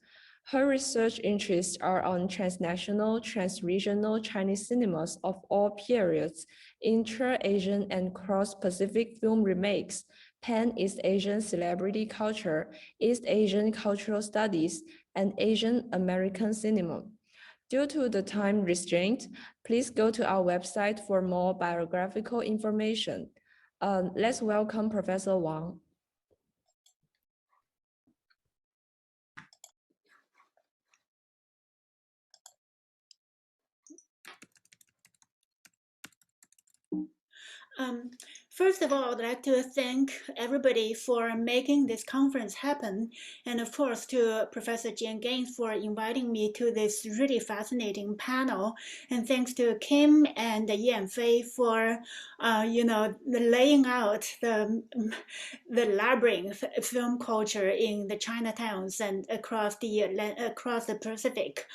Her research interests are on transnational, transregional Chinese cinemas of all periods, intra-Asian and cross-Pacific film remakes, Pan-East Asian celebrity culture, East Asian cultural studies, and Asian American cinema. Due to the time restraint, please go to our website for more biographical information. Let's welcome Professor Wang. First of all, I'd like to thank everybody for making this conference happen, and of course to Professor Jing for inviting me to this really fascinating panel, and thanks to Kim and Yan-fei for, laying out the labyrinth film culture in the Chinatowns and across the Pacific.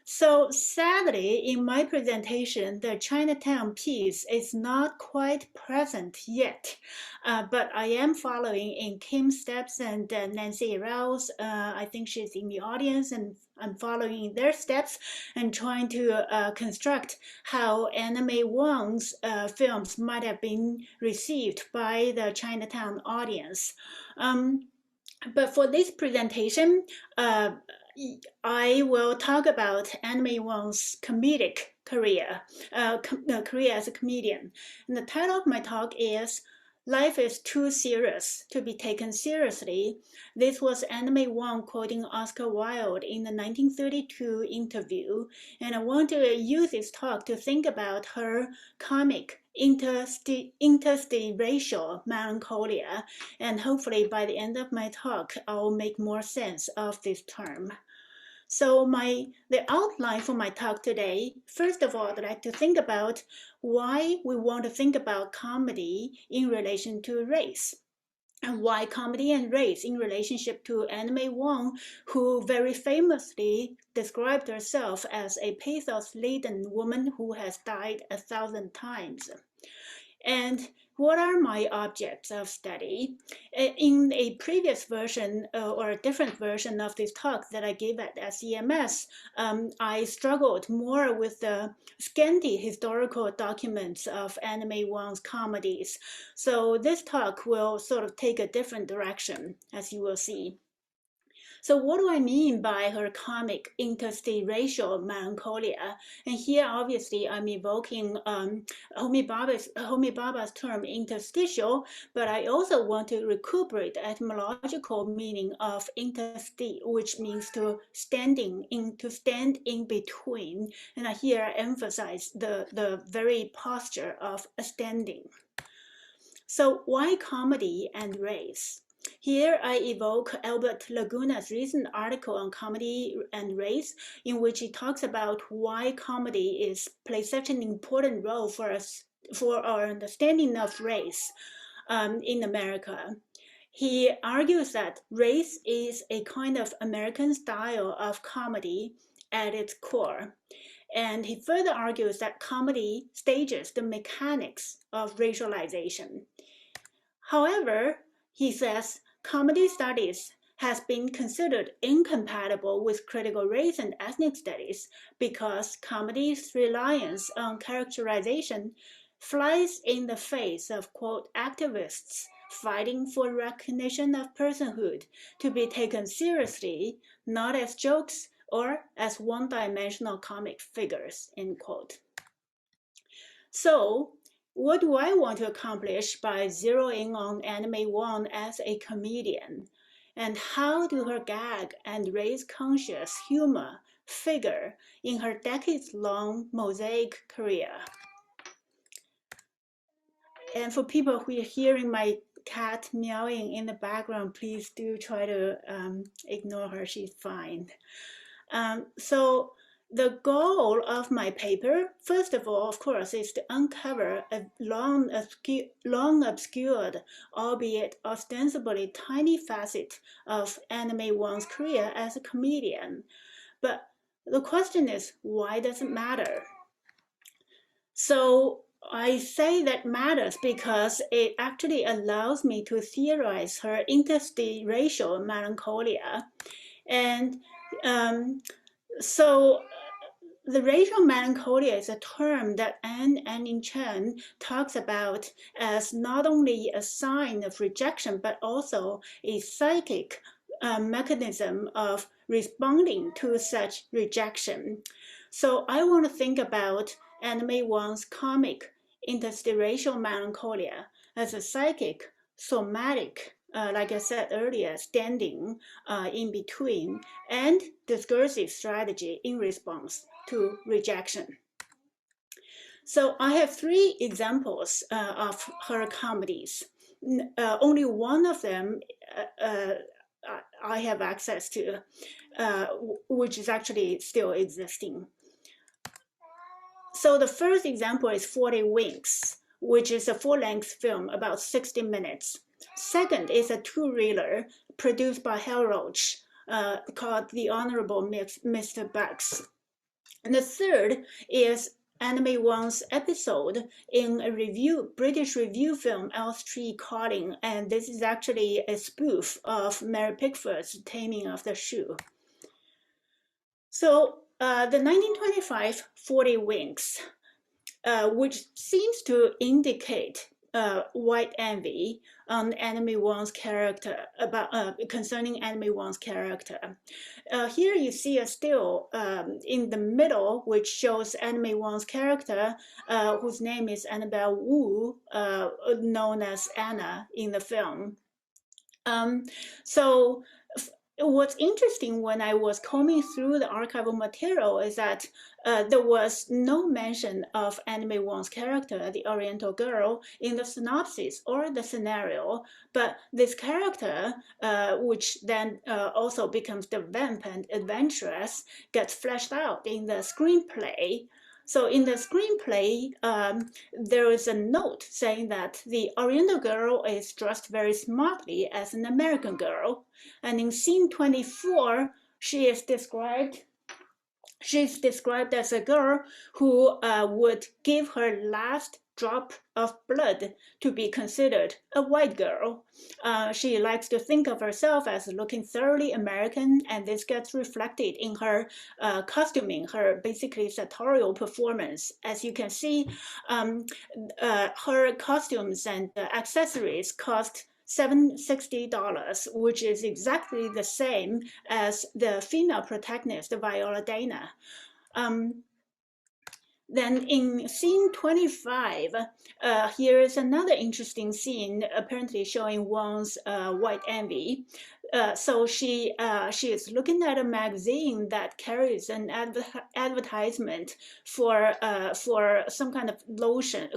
So sadly, in my presentation, the Chinatown piece is not quite present yet, but I am following in Kim's steps and Nancy Rao's. I think she's in the audience, and I'm following in their steps and trying to construct how Anime Wang's films might have been received by the Chinatown audience. But for this presentation, I will talk about Anime Wang's comedic career as a comedian. And the title of my talk is "Life is Too Serious to Be Taken Seriously." This was Anime Wang quoting Oscar Wilde in the 1932 interview. And I want to use this talk to think about her comic interstitial melancholia, and hopefully by the end of my talk I'll make more sense of this term. So the outline for my talk today, first of all, I'd like to think about why we want to think about comedy in relation to race, and why comedy and race in relationship to Anime Wang, who very famously described herself as a pathos-laden woman who has died 1,000 times. And what are my objects of study? In a previous version or a different version of this talk that I gave at SEMS, I struggled more with the scanty historical documents of Anime Wang's comedies. So this talk will sort of take a different direction, as you will see. So what do I mean by her comic interstitial melancholia? And here, obviously, I'm evoking Homi Bhabha's term interstitial, but I also want to recuperate the etymological meaning of intersti, which means to stand in between. And here I emphasize the very posture of standing. So why comedy and race? Here I evoke Albert Laguna's recent article on comedy and race, in which he talks about why comedy plays such an important role for our understanding of race in America. He argues that race is a kind of American style of comedy at its core. And he further argues that comedy stages the mechanics of racialization. However, he says comedy studies has been considered incompatible with critical race and ethnic studies because comedy's reliance on characterization flies in the face of, quote, activists fighting for recognition of personhood to be taken seriously, not as jokes or as one-dimensional comic figures, end quote. So, what do I want to accomplish by zeroing on Anime Wang as a comedian? And how do her gag and race-conscious humor figure in her decades-long mosaic career? And for people who are hearing my cat meowing in the background, please do try to ignore her, she's fine. So the goal of my paper, first of all, of course, is to uncover a long obscured, albeit ostensibly tiny facet of Anime Wang's career as a comedian. But the question is, why does it matter? So I say that matters because it actually allows me to theorize her interracial melancholia. And so the racial melancholia is a term that Anning Chen talks about as not only a sign of rejection, but also a psychic mechanism of responding to such rejection. So I want to think about Anime Wang's comic interracial melancholia as a psychic, somatic, like I said earlier, standing in between, and discursive strategy in response to rejection. So I have 3 examples of her comedies. Only one of them I have access to, which is actually still existing. So the first example is 40 Winks, which is a full-length film about 60 minutes. Second is a 2-reeler produced by Hal Roach called The Honorable Mr. Bucks. And the third is Anime Wang's episode in a British review film, Elstree Calling, and this is actually a spoof of Mary Pickford's Taming of the Shrew. So the 1925 40 Winks, which seems to indicate white envy on Anime Wang's character, concerning Anime Wang's character. Here you see a still in the middle, which shows Anime Wang's character, whose name is Annabelle Wu, known as Anna in the film. So what's interesting when I was combing through the archival material is that there was no mention of Anime Wang's character, the Oriental girl, in the synopsis or the scenario, but this character, which then also becomes the vamp and adventuress, gets fleshed out in the screenplay. So in the screenplay, there is a note saying that the Oriental girl is dressed very smartly as an American girl. And in scene 24, she's described as a girl who would give her last drop of blood to be considered a white girl. She likes to think of herself as looking thoroughly American, and this gets reflected in her costuming, her basically sartorial performance. As you can see, her costumes and accessories cost $760, which is exactly the same as the female protagonist, Viola Dana. Then in scene 25, here is another interesting scene, apparently showing Wang's white envy. so she is looking at a magazine that carries an advertisement for some kind of lotion,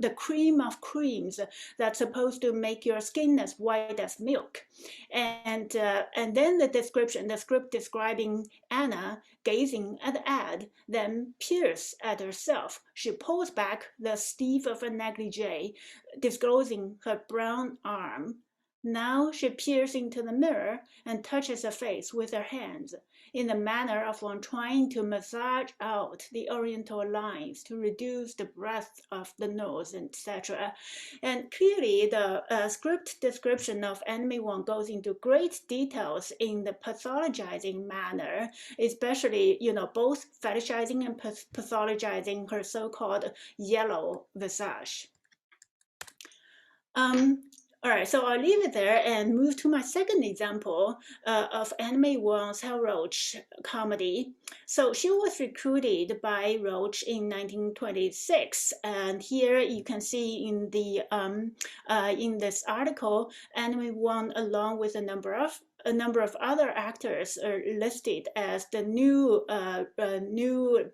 the cream of creams that's supposed to make your skin as white as milk, and then the script describing Anna gazing at the ad, then peers at herself. She pulls back the sleeve of a negligee, disclosing her brown arm. Now she peers into the mirror and touches her face with her hands, in the manner of one trying to massage out the oriental lines to reduce the breadth of the nose, etc. And clearly, the script description of Enemy Wang goes into great details in the pathologizing manner, especially, both fetishizing and pathologizing her so-called yellow visage. All right, so I'll leave it there and move to my second example of Anime Wang's Hell Roach comedy. So she was recruited by Roach in 1926, and here you can see in the in this article, Anime Wang, along with a number of other actors, are listed as the new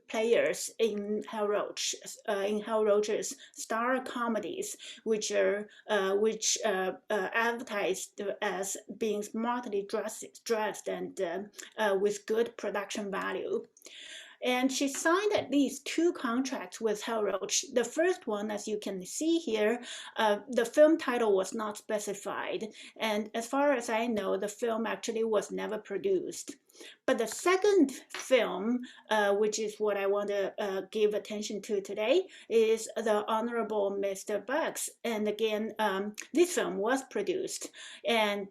players in Hell Roach's star comedies, which are advertised as being smartly dressed and with good production value. And she signed at least 2 contracts with Hell Roach. The first one, as you can see here, the film title was not specified. And as far as I know, the film actually was never produced. But the second film, which is what I want to give attention to today, is The Honorable Mr. Bugs. And again, this film was produced. And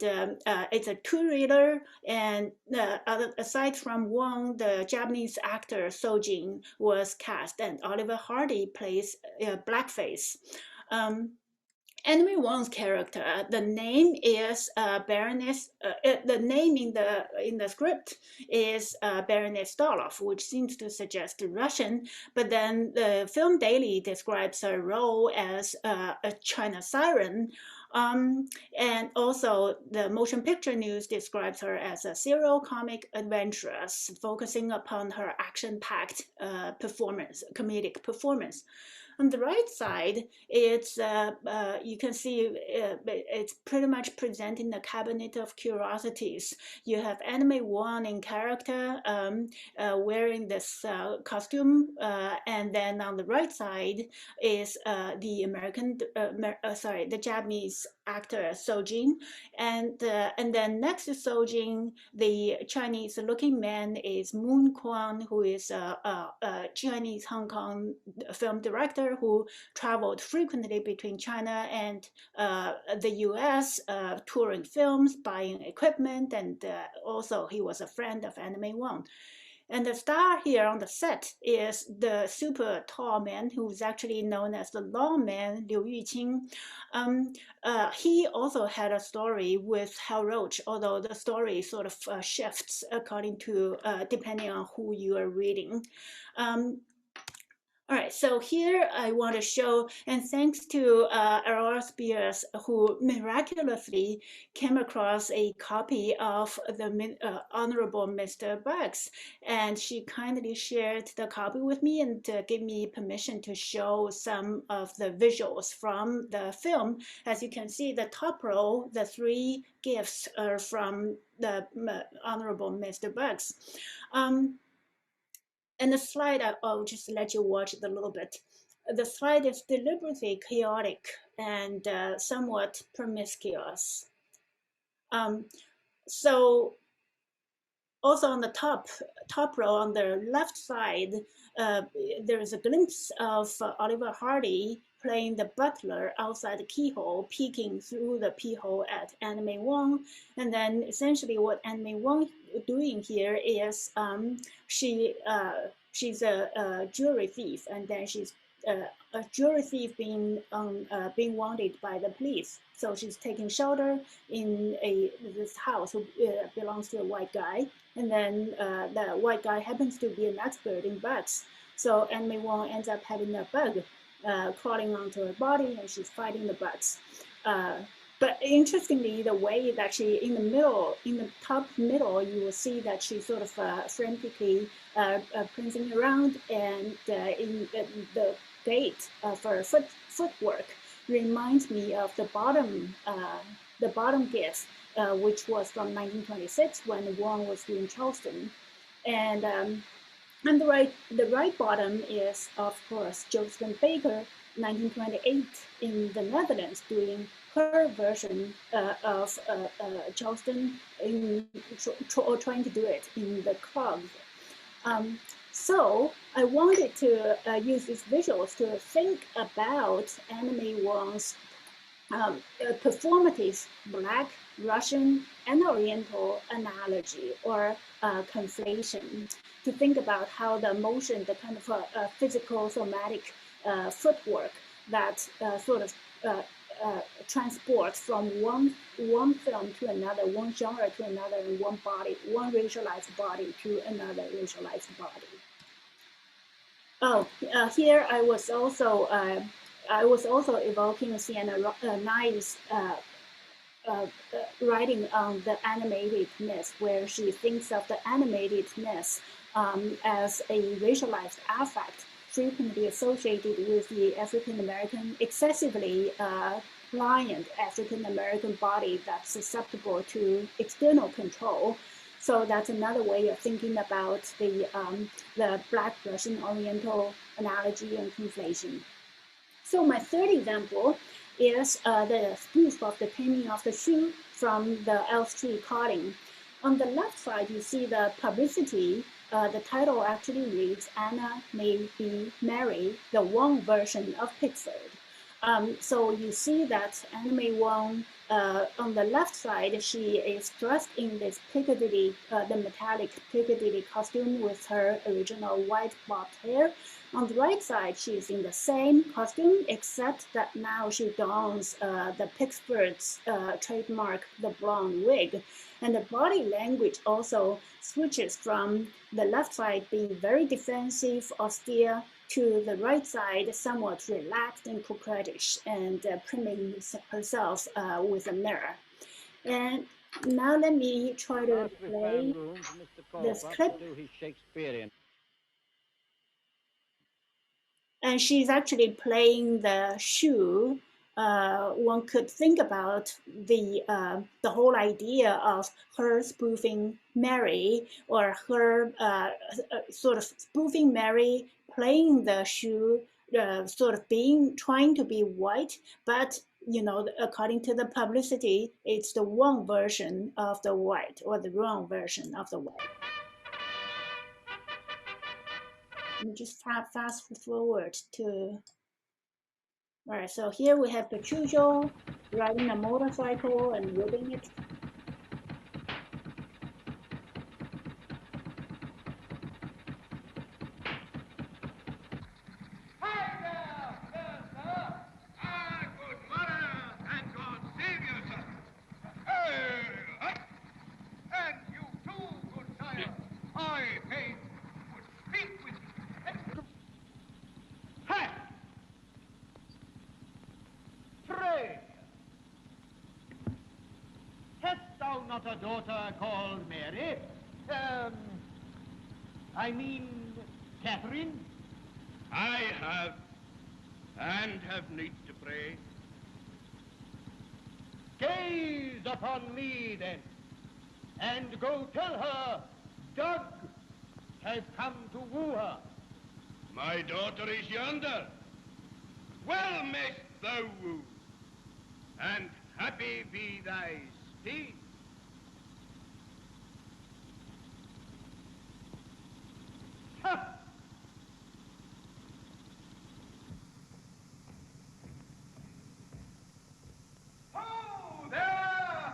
it's a 2-reeler. And aside from Wang, the Japanese actor Jing was cast, and Oliver Hardy plays blackface. Enemy Wang's character, the name is Baroness. The name in the script is Baroness Stoloff, which seems to suggest Russian. But then the Film Daily describes her role as a China siren. And also the Motion Picture News describes her as a serial comic adventuress, focusing upon her action-packed comedic performance. On the right side, it's you can see it's pretty much presenting the cabinet of curiosities. You have Anime Wang in character wearing this costume, and then on the right side is the Japanese actor Jing, and then next to Jing, the Chinese-looking man is Moon Kwan, who is a Chinese Hong Kong film director who traveled frequently between China and the US, touring films, buying equipment, and also he was a friend of Anime Wang. And the star here on the set is the super tall man who's actually known as the lawman, Liu Yuqing. He also had a story with Hell Roach, although the story sort of shifts according to, depending on who you are reading. All right, so here I want to show, and thanks to Aurora Spears, who miraculously came across a copy of the Honorable Mr. Bugs, and she kindly shared the copy with me and gave me permission to show some of the visuals from the film. As you can see, the top row, the 3 gifts are from the Honorable Mr. Bugs. And the slide, I'll just let you watch it a little bit. The slide is deliberately chaotic and somewhat promiscuous. So also on the top row on the left side, there is a glimpse of Oliver Hardy playing the butler outside the keyhole, peeking through the peephole at Anime Wang. And then essentially what Anime Wang doing here is she's a jewelry thief, and then she's a jewelry thief being wanted by the police. So she's taking shelter in this house who belongs to a white guy, and then the white guy happens to be an expert in bugs. So Anime Wang ends up having a bug crawling onto her body, and she's fighting the bugs. But interestingly, the way that she in the middle, in the top middle, you will see that she's sort of frantically prancing around, and in the gait of her footwork reminds me of the bottom gif, which was from 1926 when Wang was doing Charleston, and the right bottom is of course Josephine Baker, 1928 in the Netherlands, doing her version of Charleston, trying to do it in the club. So I wanted to use these visuals to think about Anime Wang's performative Black, Russian, and Oriental analogy or conflation, to think about how the motion, the kind of physical somatic footwork that sort of transports from one film to another, one genre to another, and one racialized body to another racialized body. Oh, here I was also evoking Sienna Nice's writing on the animated myth, where she thinks of the animated myth as a racialized affect, frequently associated with the African-American, excessively pliant African-American body that's susceptible to external control. So that's another way of thinking about the Black Russian Oriental analogy and conflation. So my third example is the spoof of the Taming of the Shrew from the Elstree Calling. On the left side, you see the publicity. The title actually reads, "Anna May Be Mary, the Wang version of Pickford." So you see that Anna May Wang, on the left side, she is dressed in this Piccadilly, the metallic Piccadilly costume with her original white bobbed hair. On the right side, she is in the same costume, except that now she dons the Pickford's trademark, the blonde wig. And the body language also switches from the left side being very defensive, austere, to the right side, somewhat relaxed and coquettish, and priming herself with a mirror. And now let me try to play this clip. And she's actually playing the shoe. One could think about the whole idea of her spoofing Mary, or her sort of spoofing Mary, playing the shoe, sort of trying to be white, but you know, according to the publicity, it's the wrong version of the white, or the wrong version of the white. Let me just fast forward to. All right, so here we have the Chuzhou riding a motorcycle and whipping it. Hi there, sir. Good morning, and God save you, sir. And you too, good sire. I paid would speak with you. Hi! Pray, hast thou not a daughter called Mary? I mean, Catherine? I have, and have need to pray. Gaze upon me, then, and go tell her Doug has come to woo her. My daughter is yonder. Well mayst thou woo, and happy be thy speed. Ha! Ho there!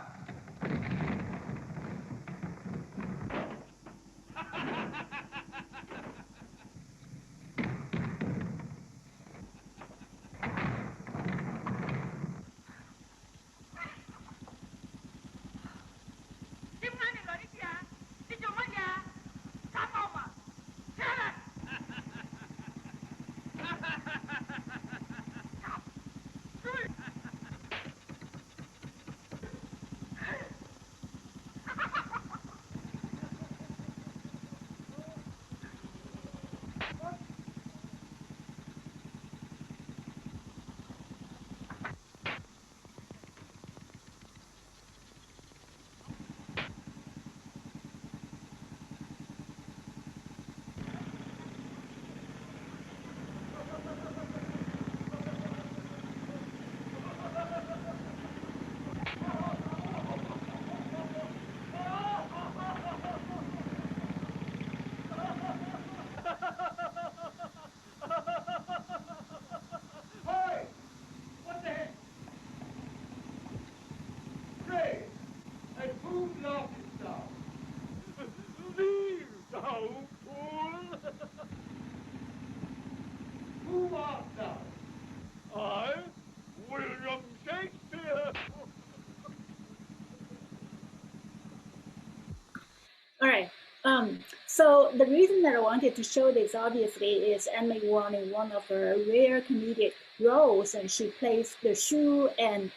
So the reason that I wanted to show this, obviously, is Emily Wang in one of her rare comedic roles, and she plays the shoe. And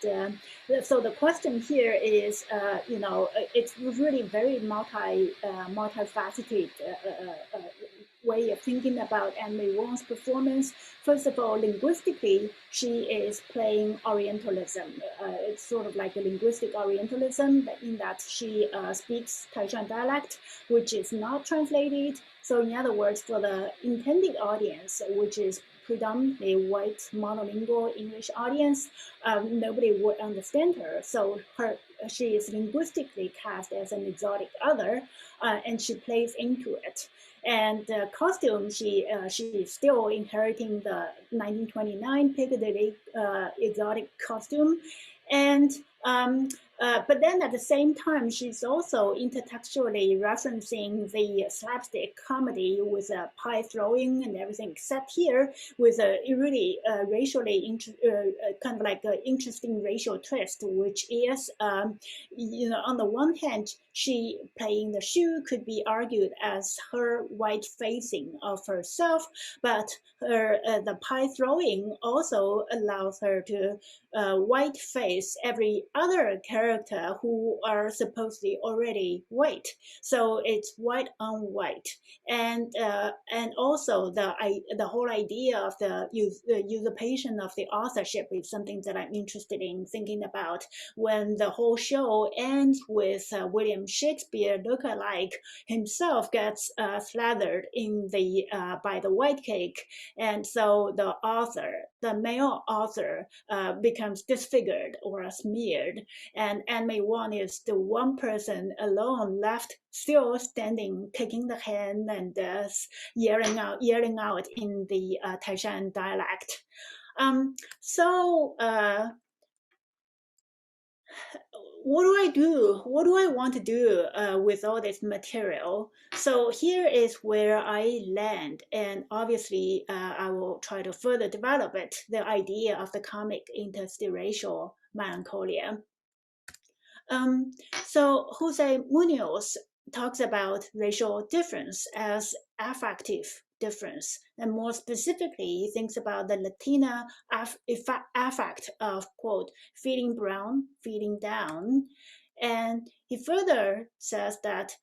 so the question here is, it's really very multifaceted way of thinking about Emily Wang's performance. First of all, linguistically, she is playing Orientalism. It's sort of like a linguistic Orientalism in that she speaks Taishan dialect, which is not translated. So in other words, for the intended audience, which is predominantly white monolingual English audience, nobody would understand her. So she is linguistically cast as an exotic other, and she plays into it. And the costume, she is still inheriting the 1929 Piccadilly exotic costume. And but then at the same time, she's also intertextually referencing the slapstick comedy with pie throwing and everything, except here with a really racially kind of like an interesting racial twist, which is, on the one hand, she playing the shoe could be argued as her white facing of herself, but the pie throwing also allows her to white face every other character who are supposedly already white. So it's white on white, and also the whole idea of the usurpation of the authorship is something that I'm interested in thinking about. When the whole show ends with William Shakespeare lookalike himself gets slathered in the by the white cake, and so the male author becomes disfigured or smeared, and Anime Wang is the one person alone left, still standing, taking the hand and yelling out in the Taishan dialect. What do I do? What do I want to do with all this material? So here is where I land, and obviously I will try to further develop it, the idea of the comic interstitial melancholia. So Jose Munoz talks about racial difference as affective difference, and more specifically, he thinks about the Latina affect of, quote, feeling brown, feeling down. And he further says that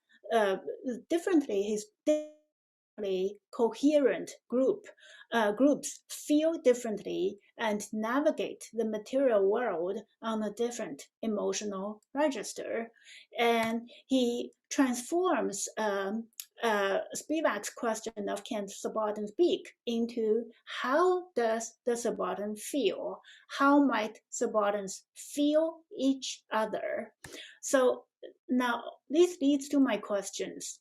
coherent groups feel differently and navigate the material world on a different emotional register. And he transforms Spivak's question of can subaltern speak into how does the subaltern feel? How might subalterns feel each other? So now this leads to my questions.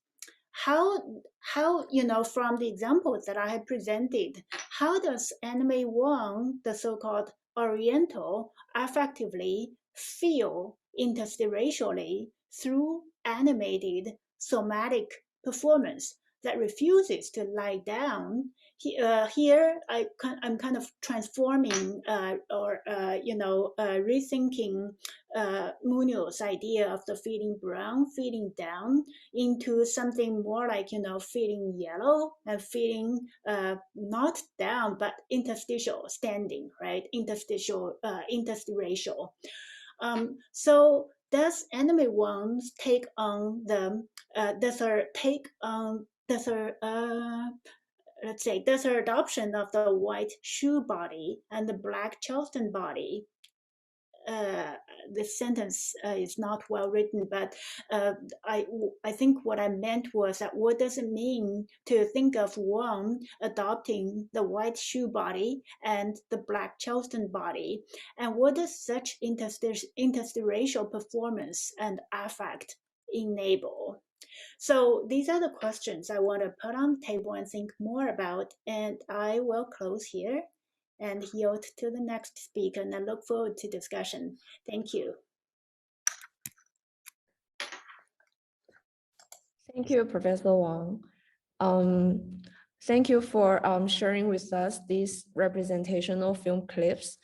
How from the examples that I have presented, how does Anime Wang, the so-called Oriental, affectively feel interstitially through animated somatic performance that refuses to lie down? Here I'm kind of transforming rethinking Munoz's idea of the feeling brown, feeling down into something more like, feeling yellow and feeling not down, but interstitial, standing, right? Interstitial. So does Anime Wang take on the, does her adoption of the white shoe body and the black Charleston body, this sentence is not well written, but I think what I meant was that what does it mean to think of Wang adopting the white shoe body and the black Charleston body, and what does such interstitial performance and affect enable? So these are the questions I want to put on the table and think more about, and I will close here and yield to the next speaker, and I look forward to discussion. Thank you. Thank you, Professor Wang. Thank you for sharing with us these representational film clips.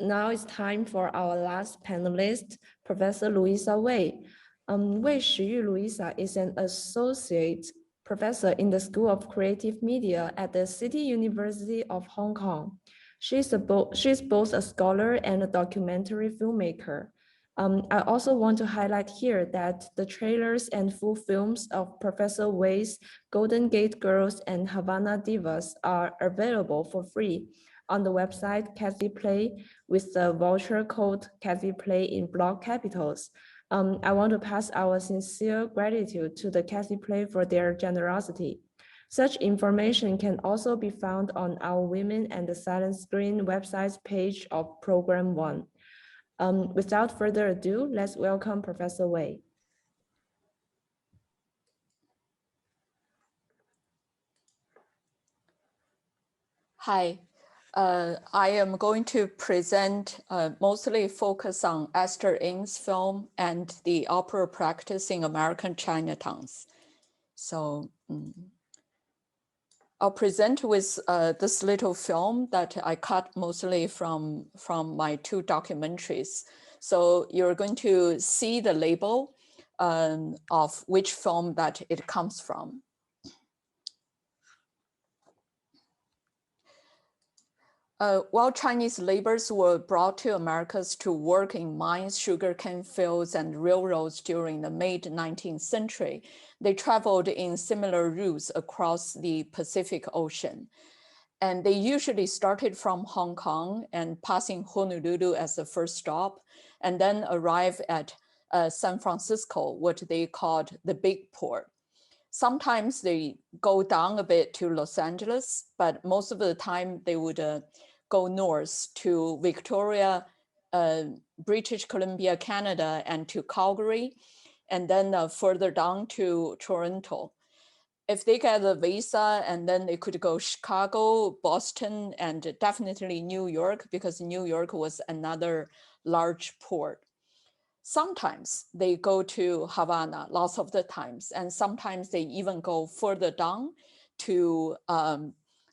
Now it's time for our last panelist, Professor Louisa Wei. Wei Shiyu Louisa is an associate professor in the School of Creative Media at the City University of Hong Kong. She's both a scholar and a documentary filmmaker. I also want to highlight here that the trailers and full films of Professor Wei's Golden Gate Girls and Havana Divas are available for free on the website Cathy Play with the voucher code Cathy Play in block capitals. I want to pass our sincere gratitude to the Cathy Play for their generosity. Such information can also be found on our Women and the Silent Screen website's page of Program 1. Without further ado, let's welcome Professor Wei. Hi, I am going to present mostly focus on Esther Ng's film and the opera practice in American Chinatowns. So I'll present with this little film that I cut mostly from my two documentaries. So you're going to see the label of which film that it comes from. While Chinese laborers were brought to Americas to work in mines, sugarcane fields, and railroads during the mid-19th century, they traveled in similar routes across the Pacific Ocean. And they usually started from Hong Kong and passing Honolulu as the first stop, and then arrive at San Francisco, what they called the Big Port. Sometimes they go down a bit to Los Angeles, but most of the time they would go north to Victoria, British Columbia, Canada, and to Calgary, and then further down to Toronto. If they get a visa, and then they could go Chicago, Boston, and definitely New York, because New York was another large port. Sometimes they go to Havana, lots of the times, and sometimes they even go further down to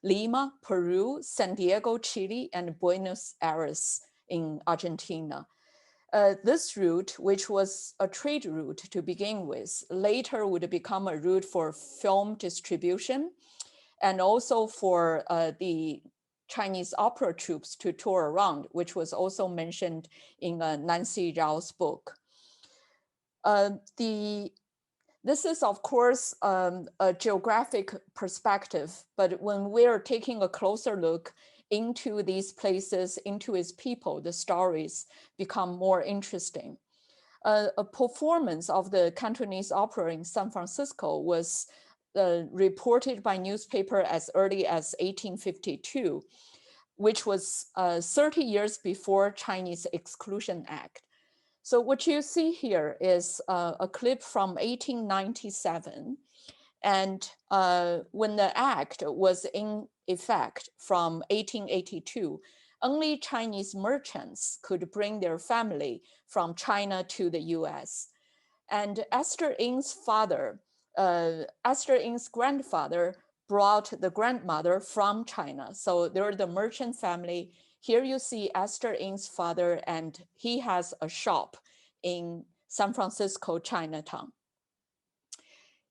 Lima, Peru, San Diego, Chile, and Buenos Aires in Argentina. This route, which was a trade route to begin with, later would become a route for film distribution and also for the Chinese opera troops to tour around, which was also mentioned in Nancy Rao's book. This is, of course, a geographic perspective, but when we're taking a closer look into these places, into its people, the stories become more interesting. A performance of the Cantonese opera in San Francisco was reported by newspaper as early as 1852, which was 30 years before Chinese Exclusion Act. So what you see here is a clip from 1897. And when the act was in effect from 1882, only Chinese merchants could bring their family from China to the US. And Esther Ng's grandfather brought the grandmother from China. So they're the merchant family. Here you see Esther Ng's father, and he has a shop in San Francisco, Chinatown.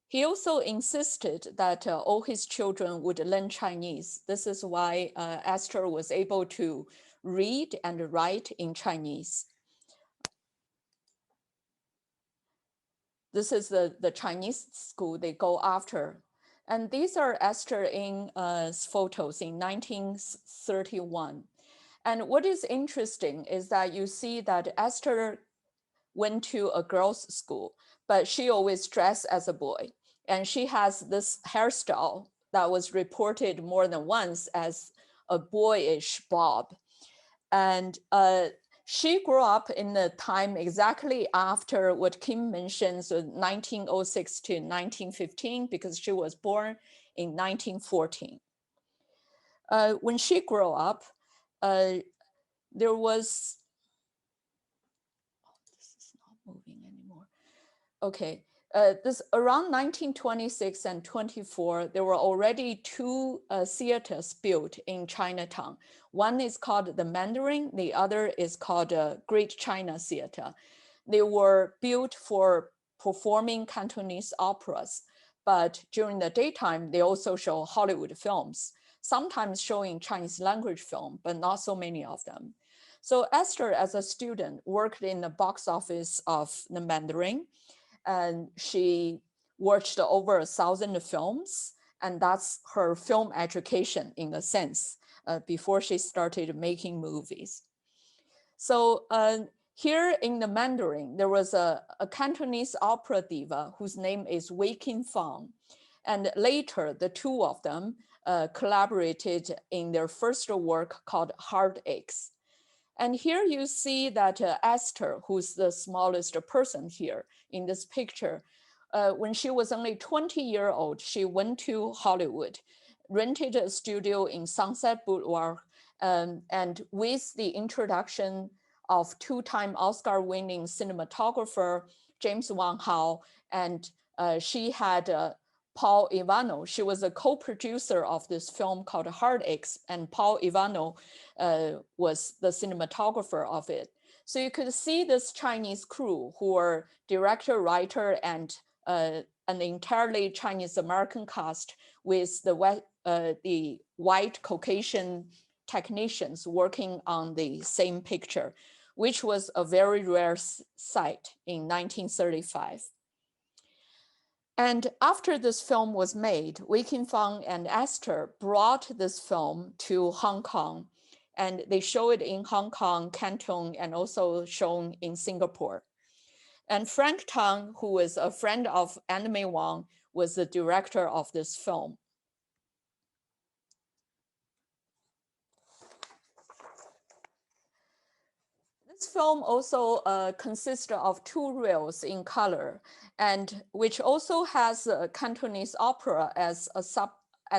He also insisted that all his children would learn Chinese. This is why Esther was able to read and write in Chinese. This is the Chinese school they go after. And these are Esther Ng's photos in 1931. And what is interesting is that you see that Esther went to a girls' school, but she always dressed as a boy. And she has this hairstyle that was reported more than once as a boyish bob. And she grew up in the time exactly after what Kim mentions, 1906 to 1915, because she was born in 1914. When she grew up, there was, this is not moving anymore. Okay, this around 1926 and 24, there were already two theaters built in Chinatown. One is called the Mandarin, the other is called Great China Theater. They were built for performing Cantonese operas, but during the daytime, they also show Hollywood films, sometimes showing Chinese language film, but not so many of them. So Esther, as a student, worked in the box office of the Mandarin, and she watched over 1,000 films, and that's her film education in a sense, before she started making movies. So here in the Mandarin, there was a Cantonese opera diva whose name is Wei Qin-fang. And later, the two of them collaborated in their first work called Heartaches. And here you see that Esther, who's the smallest person here in this picture, when she was only 20-years old, she went to Hollywood, rented a studio in Sunset Boulevard, and with the introduction of two-time Oscar-winning cinematographer James Wang Hao, and she had Paul Ivano. She was a co-producer of this film called Heartaches, and Paul Ivano was the cinematographer of it. So you could see this Chinese crew who were director, writer, and an entirely Chinese American cast with the white Caucasian technicians working on the same picture, which was a very rare sight in 1935. And after this film was made, Wei Qin-fang and Esther brought this film to Hong Kong, and they show it in Hong Kong, Canton, and also shown in Singapore. And Frank Tang, who is a friend of Anime Wang, was the director of this film. This film also consists of 2 reels in color, and which also has a Cantonese opera as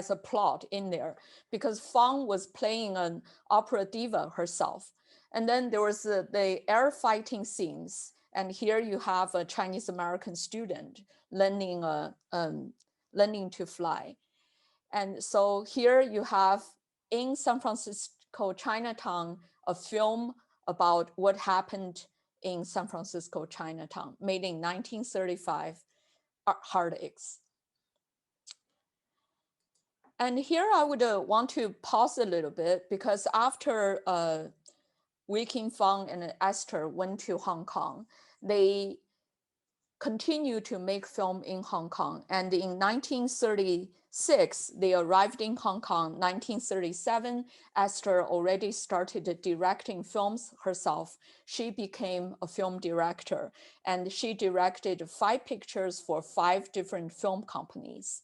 a plot in there, because Fang was playing an opera diva herself. And then there was the air fighting scenes, and here you have a Chinese American student learning to fly. And so here you have in San Francisco, Chinatown, a film about what happened in San Francisco, Chinatown, made in 1935, Heartaches. And here I would want to pause a little bit, because after Wei Qin-fang and Esther went to Hong Kong, they continued to make film in Hong Kong. And in 1936, they arrived in Hong Kong. 1937, Esther already started directing films herself. She became a film director, and she directed 5 pictures for 5 different film companies.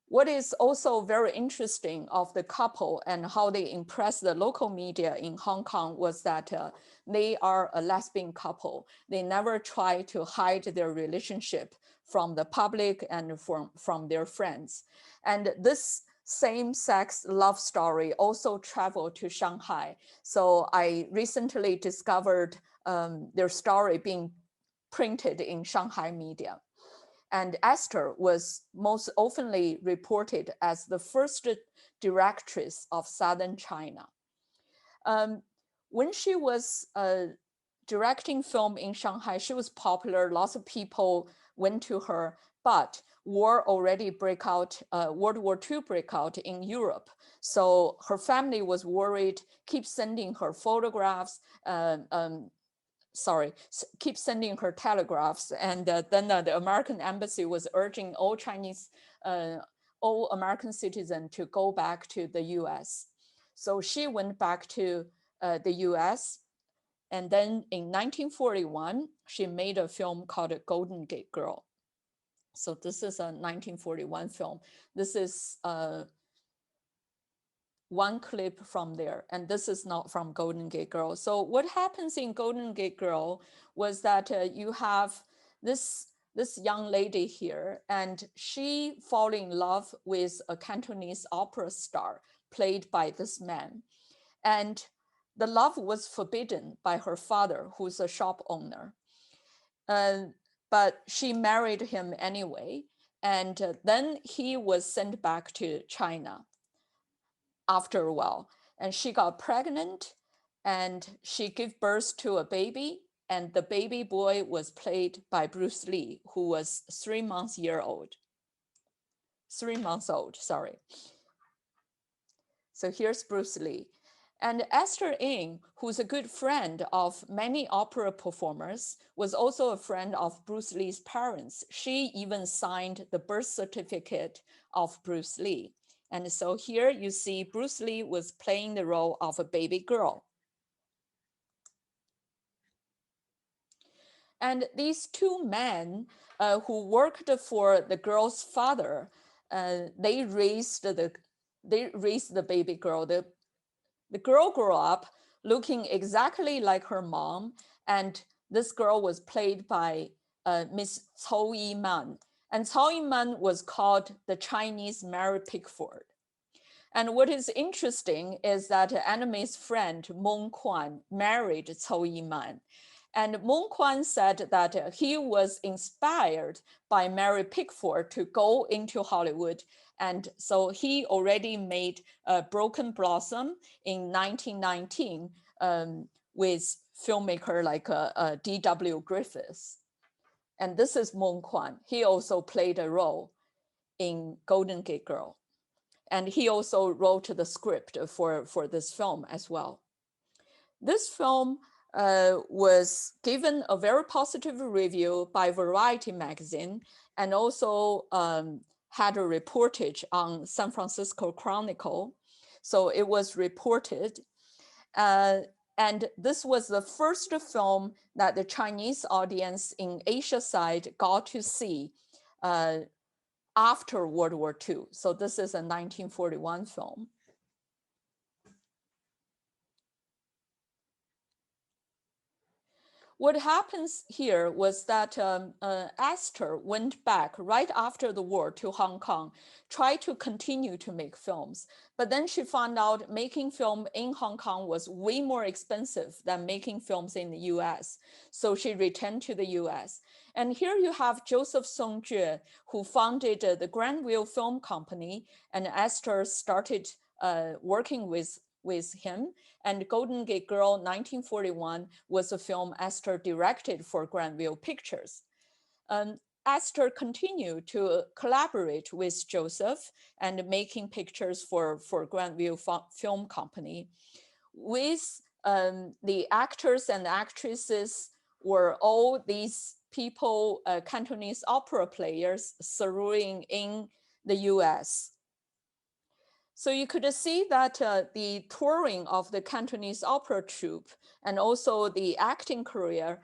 What is also very interesting of the couple and how they impressed the local media in Hong Kong was that they are a lesbian couple. They never try to hide their relationship from the public and from their friends. And this same-sex love story also traveled to Shanghai. So I recently discovered their story being printed in Shanghai media. And Esther was most oftenly reported as the first directress of Southern China. When she was directing film in Shanghai, she was popular. Lots of people went to her, but war already broke out, World War II broke out in Europe. So her family was worried, keep sending her photographs, keep sending her telegraphs. And then the American embassy was urging all all American citizens to go back to the US. So she went back to the US. And then in 1941, she made a film called Golden Gate Girl. So this is a 1941 film. This is one clip from there, and this is not from Golden Gate Girl. So what happens in Golden Gate Girl was that you have this young lady here, and she fall in love with a Cantonese opera star played by this man. And the love was forbidden by her father, who's a shop owner. But she married him anyway. And then he was sent back to China after a while. And she got pregnant, and she gave birth to a baby. and the baby boy was played by Bruce Lee, who was 3 months old, sorry. So here's Bruce Lee. And Esther Ng, who's a good friend of many opera performers, was also a friend of Bruce Lee's parents. She even signed the birth certificate of Bruce Lee. And so here you see Bruce Lee was playing the role of a baby girl. And these two men who worked for the girl's father, they raised the baby girl. The girl grew up looking exactly like her mom, and this girl was played by Miss Cao Yiman. And Cao Yiman was called the Chinese Mary Pickford. And what is interesting is that Anime's friend Meng Quan married Cao Yiman. And Meng Quan said that he was inspired by Mary Pickford to go into Hollywood. And so he already made Broken Blossom in 1919 with filmmaker like D.W. Griffiths. And this is Meng Quan. He also played a role in Golden Gate Girl. And he also wrote the script for this film as well. This film was given a very positive review by Variety magazine, and also had a reportage on San Francisco Chronicle. So it was reported. And this was the first film that the Chinese audience in Asia side got to see after World War II. So this is a 1941 film. What happens here was that Esther went back right after the war to Hong Kong, tried to continue to make films, but then she found out making film in Hong Kong was way more expensive than making films in the US. So she returned to the US. And here you have Joseph Songjue, who founded the Grandview Film Company, and Esther started working with him. And Golden Gate Girl 1941 was a film Esther directed for Grandview Pictures. Esther continued to collaborate with Joseph and making pictures for Grandview Film Company. With the actors and actresses were all these people, Cantonese opera players serving in the US. So you could see that the touring of the Cantonese opera troupe and also the acting career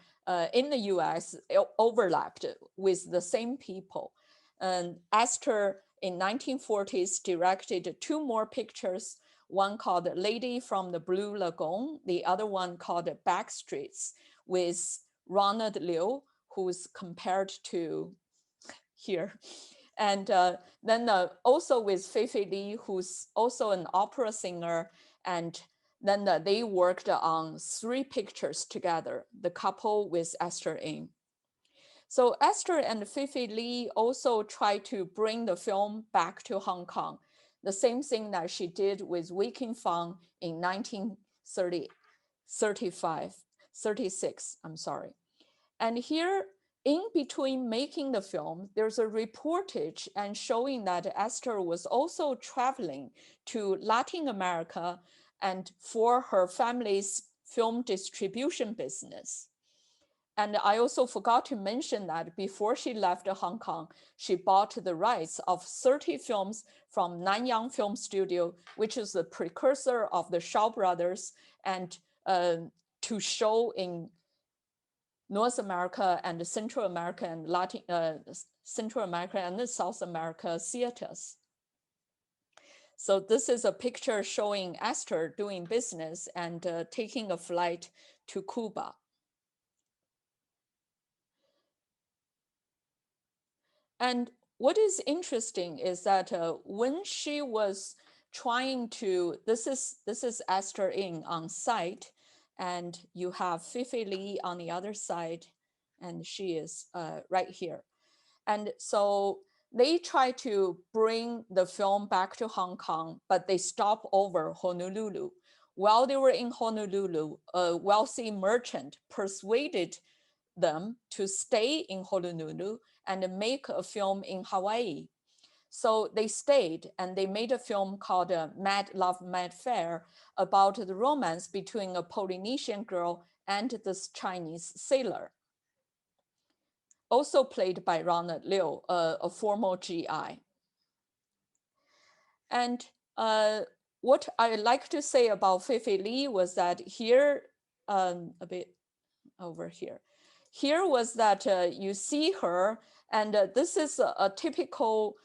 in the US overlapped with the same people. And Esther in 1940s directed two more pictures, one called Lady from the Blue Lagoon, the other one called Backstreets, with Ronald Liu, who's compared to here. And then also with Fifi Lee, who's also an opera singer. And then they worked on 3 pictures together, the couple with Esther Ng. So Esther and Fifi Lee also tried to bring the film back to Hong Kong, the same thing that she did with Wei King Fang in 1936, I'm sorry. And here, in between making the film, there's a reportage and showing that Esther was also traveling to Latin America and for her family's film distribution business. And I also forgot to mention that before she left Hong Kong, she bought the rights of 30 films from Nanyang Film Studio, which is the precursor of the Shaw Brothers, and to show in North America and Central America and Central America and South America theaters. So this is a picture showing Esther doing business and taking a flight to Cuba. And what is interesting is that when she was trying to, this is Esther Ng on site, and you have Fifi Lee on the other side, and she is right here. And so they try to bring the film back to Hong Kong, but they stop over Honolulu. while they were in Honolulu, a wealthy merchant persuaded them to stay in Honolulu and make a film in Hawaii. So they stayed and they made a film called Mad Love, Mad Fair about the romance between a Polynesian girl and this Chinese sailor, also played by Ronald Liu, a former GI. And what I like to say about Fifi Lee was that here, a bit over here, here was that you see her, and this is a typical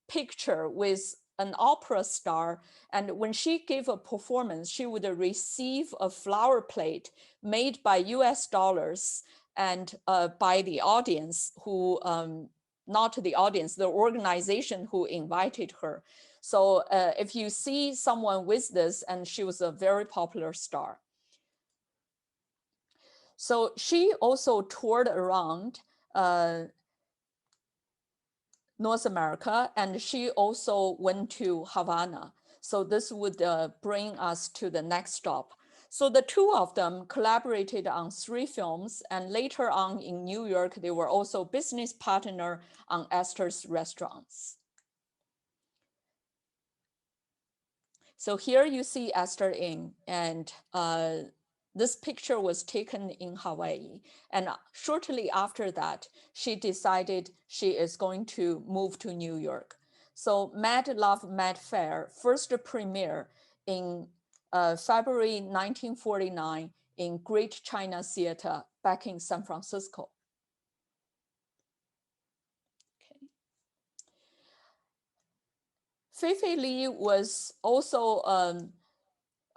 picture with an opera star. And when she gave a performance, she would receive a flower plate made by US dollars and by the audience who, not the audience, the organization who invited her. So if you see someone with this, and she was a very popular star. So she also toured around North America, and she also went to Havana. So this would bring us to the next stop. So the two of them collaborated on 3 films, and later on in New York, they were also business partner on Esther's Restaurants. So here you see Esther Ing, and this picture was taken in Hawaii. And shortly after that, she decided she is going to move to New York. So Mad Love, Mad Fair first premiere in February 1949 in Great China Theater back in San Francisco. Okay. Fifi Lee was also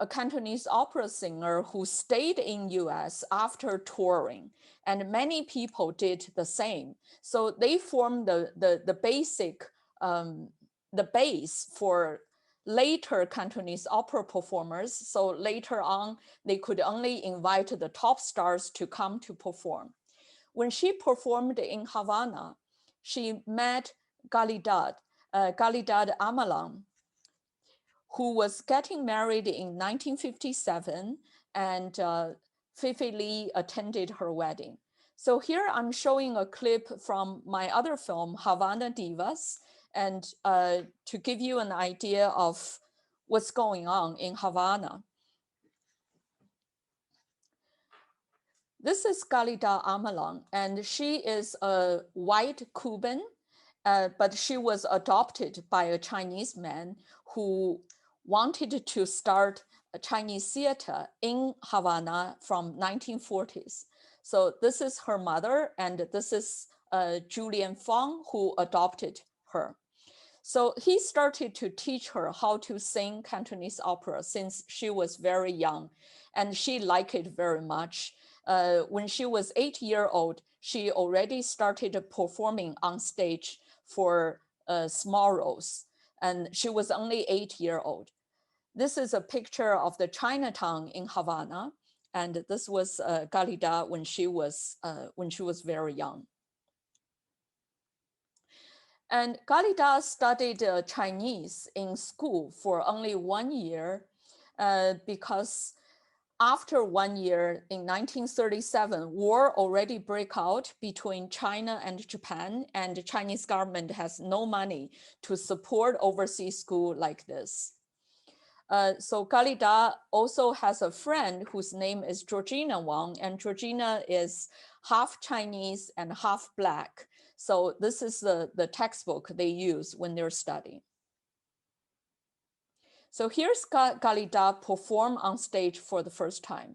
a Cantonese opera singer who stayed in US after touring, and many people did the same. So they formed the basic, the base for later Cantonese opera performers. So later on, they could only invite the top stars to come to perform. When she performed in Havana, she met Galidad Amalan, who was getting married in 1957, and Fifi Lee attended her wedding. So here I'm showing a clip from my other film, Havana Divas, and to give you an idea of what's going on in Havana. This is Galida Amalan, and she is a white Cuban, but she was adopted by a Chinese man who wanted to start a Chinese theater in Havana from 1940s. So this is her mother, and this is Julian Fong, who adopted her. So he started to teach her how to sing Cantonese opera since she was very young, and she liked it very much. When she was 8 years old, she already started performing on stage for small roles, and she was only 8 years old. This is a picture of the Chinatown in Havana, and this was Galida when she was very young. And Galida studied Chinese in school for only 1 year because after 1 year in 1937, war already broke out between China and Japan, and the Chinese government has no money to support overseas school like this. So Galida also has a friend whose name is Georgina Wang, and Georgina is half Chinese and half Black. So this is the textbook they use when they're studying. So here's Galida perform on stage for the first time.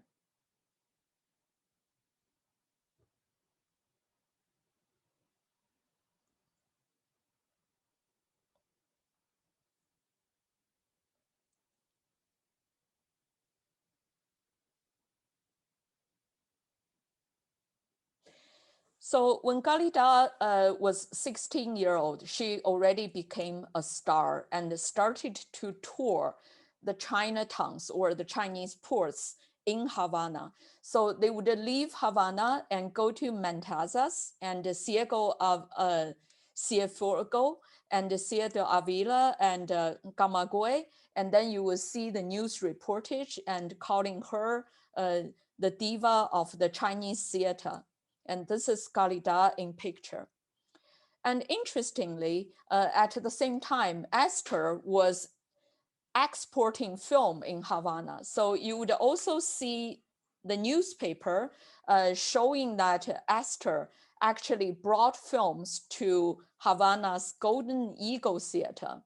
So when Galida was 16 years old, she already became a star and started to tour the Chinatowns or the Chinese ports in Havana. So they would leave Havana and go to Matanzas and Ciego and Ciudad de Avila and Camagüey, And then you will see the news reportage and calling her the diva of the Chinese theater. And this is Galida in picture. And interestingly, at the same time, Esther was exporting film in Havana. So you would also see the newspaper showing that Esther actually brought films to Havana's Golden Eagle Theater,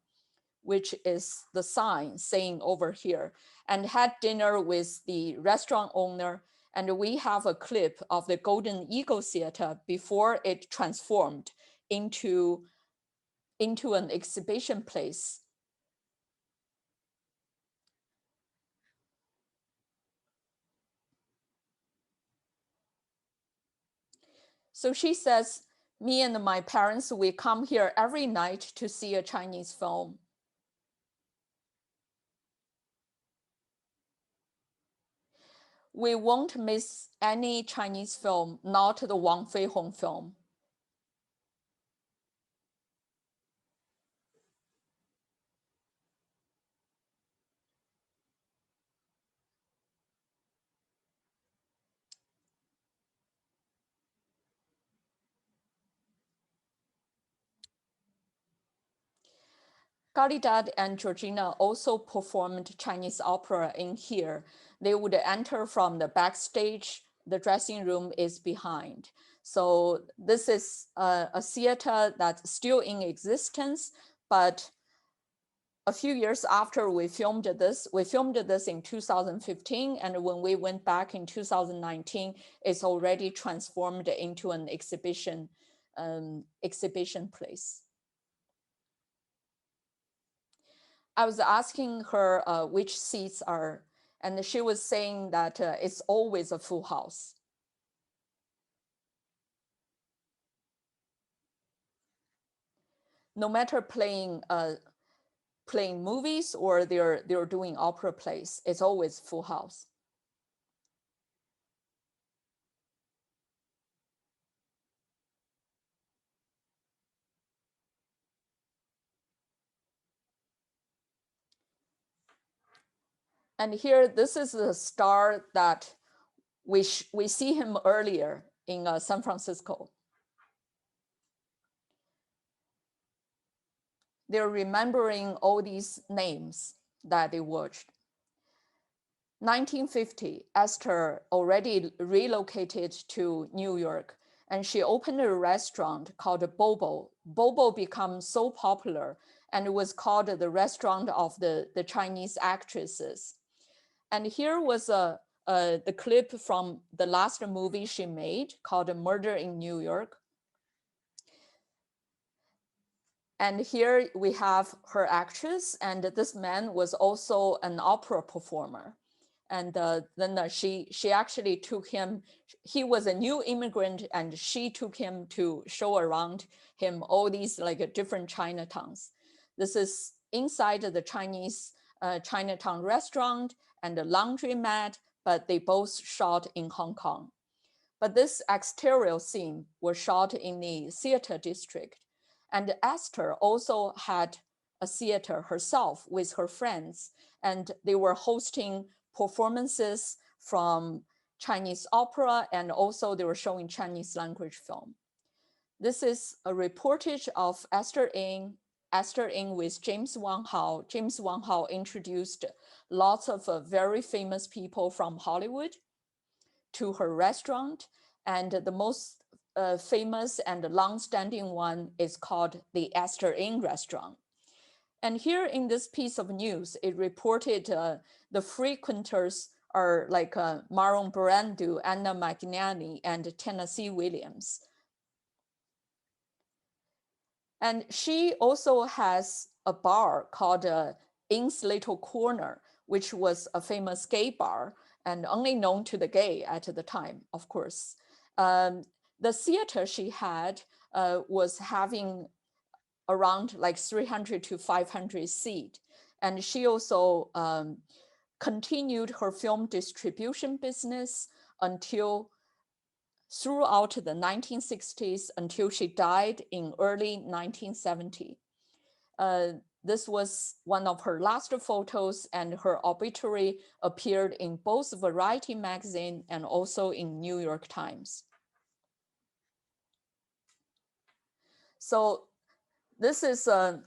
which is the sign saying over here, and had dinner with the restaurant owner. And we have a clip of the Golden Eagle Theater before it transformed into an exhibition place. So she says, me and my parents, we come here every night to see a Chinese film. We won't miss any Chinese film, not the Wang-fei film. Galidad and Georgina also performed Chinese opera in here. They would enter from the backstage. The dressing room is behind. So this is a theater that's still in existence, but a few years after we filmed this in 2015, and when we went back in 2019, it's already transformed into an exhibition place. I was asking her which seats are, and she was saying that it's always a full house. No matter playing movies or they're doing opera plays, it's always full house. And here, this is the star that we see him earlier in San Francisco. They're remembering all these names that they watched. 1950, Esther already relocated to New York, and she opened a restaurant called Bobo. Bobo became so popular, and it was called the restaurant of the Chinese actresses. And here was the clip from the last movie she made called Murder in New York. And here we have her actress, and this man was also an opera performer. And then she actually took him, he was a new immigrant, and she took him to show around him all these like different Chinatowns. This is inside the Chinese Chinatown restaurant and a laundromat, but they both shot in Hong Kong. But this exterior scene was shot in the theater district. And Esther also had a theater herself with her friends, and they were hosting performances from Chinese opera, and also they were showing Chinese language film. This is a reportage of Esther Ing with James Wang Hao. James Wang Hao introduced lots of very famous people from Hollywood to her restaurant, and the most famous and long-standing one is called the Esther Ing restaurant. And here in this piece of news, it reported the frequenters are like Marlon Brando, Anna Magnani, and Tennessee Williams. And she also has a bar called Ing's Little Corner, which was a famous gay bar and only known to the gay at the time, of course. The theater she had was having around like 300 to 500 seats. And she also continued her film distribution business throughout the 1960s until she died in early 1970. This was one of her last photos, and her obituary appeared in both Variety magazine and also in New York Times. So this is a